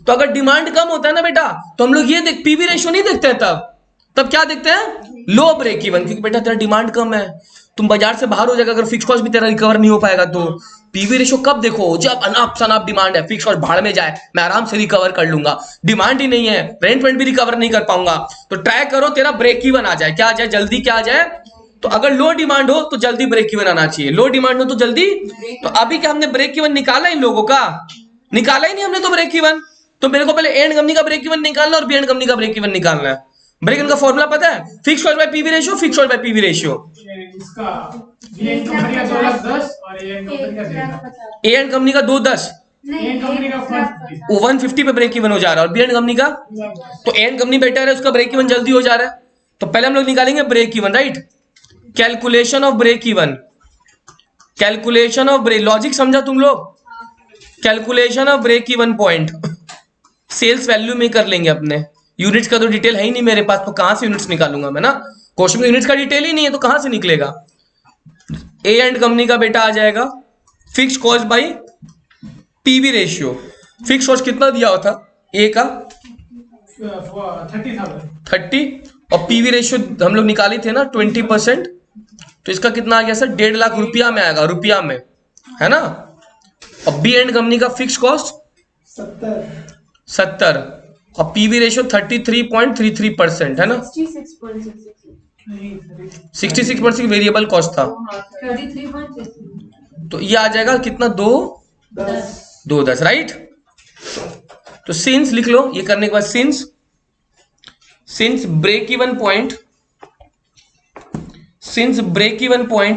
तो अगर डिमांड कम होता है ना बेटा, तो हम लोग ये पीवी रेशियो नहीं देखते हैं, तब क्या देखते हैं? लो ब्रेक इवन. क्योंकि बेटा तेरा डिमांड कम है, तुम बाजार से बाहर हो जाएगा अगर फिक्स कॉस्ट भी तेरा रिकवर नहीं हो पाएगा. तो पीवी रेशियो कब देखो? जब अनाप शनाप डिमांड है, फिक्स कॉस्ट भाड़ में जाए, मैं आराम से रिकवर कर लूंगा. डिमांड ही नहीं है, रेंट भी रिकवर नहीं कर पाऊंगा, तो ट्राई करो तेरा ब्रेक इवन आ जाए. क्या आ जाए? जल्दी क्या आ जाए? तो अगर लो डिमांड हो तो जल्दी ब्रेक इवन आना चाहिए, लो डिमांड हो तो जल्दी. तो अभी क्या हमने ब्रेक इवन निकाला इन लोगों का? निकाला ही नहीं हमने तो ब्रेक इवन. तो मेरे को पहले एंड कंपनी का ब्रेक इवन निकालना और बी एंड कंपनी का ब्रेक इवन निकालना है. ब्रेक इवन का फॉर्मूला पता है? Fix cost by PV ratio, fix cost by PV ratio. इसका BN कंपनी का 2,10,000 और AN कंपनी का 1,50,000. ए एंड कंपनी का 210, AN कंपनी का 150. वो 150 पे ब्रेक इवन हो जा रहा है. और बी एंड कंपनी का, तो एंड कंपनी बेटर है, उसका ब्रेक इवन जल्दी हो जा रहा है. तो पहले हम लोग निकालेंगे break even, right? Calculation of break even, calculation of break, logic समझा तुम लोग? Calculation of break even point sales value में कर लेंगे अपने. यूनिट्स का तो डिटेल है ही नहीं मेरे पास, तो कहां से यूनिट्स निकालूंगा मैं ना? क्वेश्चन में यूनिट्स का डिटेल ही नहीं है, तो कहां से निकलेगा? ए एंड कंपनी का बेटा आ जाएगा fix cost by PV ratio. Fix cost कितना दिया हुआ था? ए का 30 और पीवी रेशियो हम लोग निकाली थे ना 20%. तो इसका कितना आ गया सर? 1.5 लाख रुपया में आएगा, रुपया में, है ना? और बी एंड कंपनी का फिक्स कॉस्ट 70 और पीवी रेशियो 33.33% है ना? 66% वेरिएबल कॉस्ट था. 33.33. तो ये आ जाएगा कितना? 210, राइट? तो सिंस लिख लो, ये करने के बाद since break even point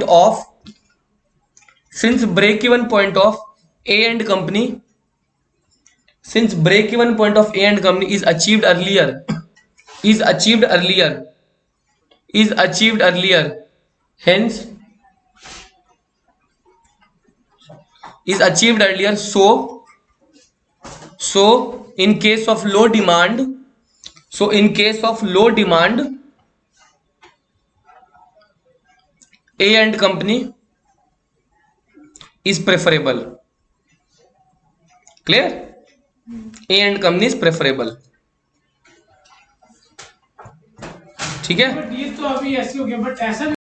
of A and company, since break even point of A and company is achieved earlier, hence is achieved earlier, so in case of low demand, A and company is preferable. Clear? A and company is preferable, ठीक है। But ये तो अभी ऐसे हो गया, but ऐसा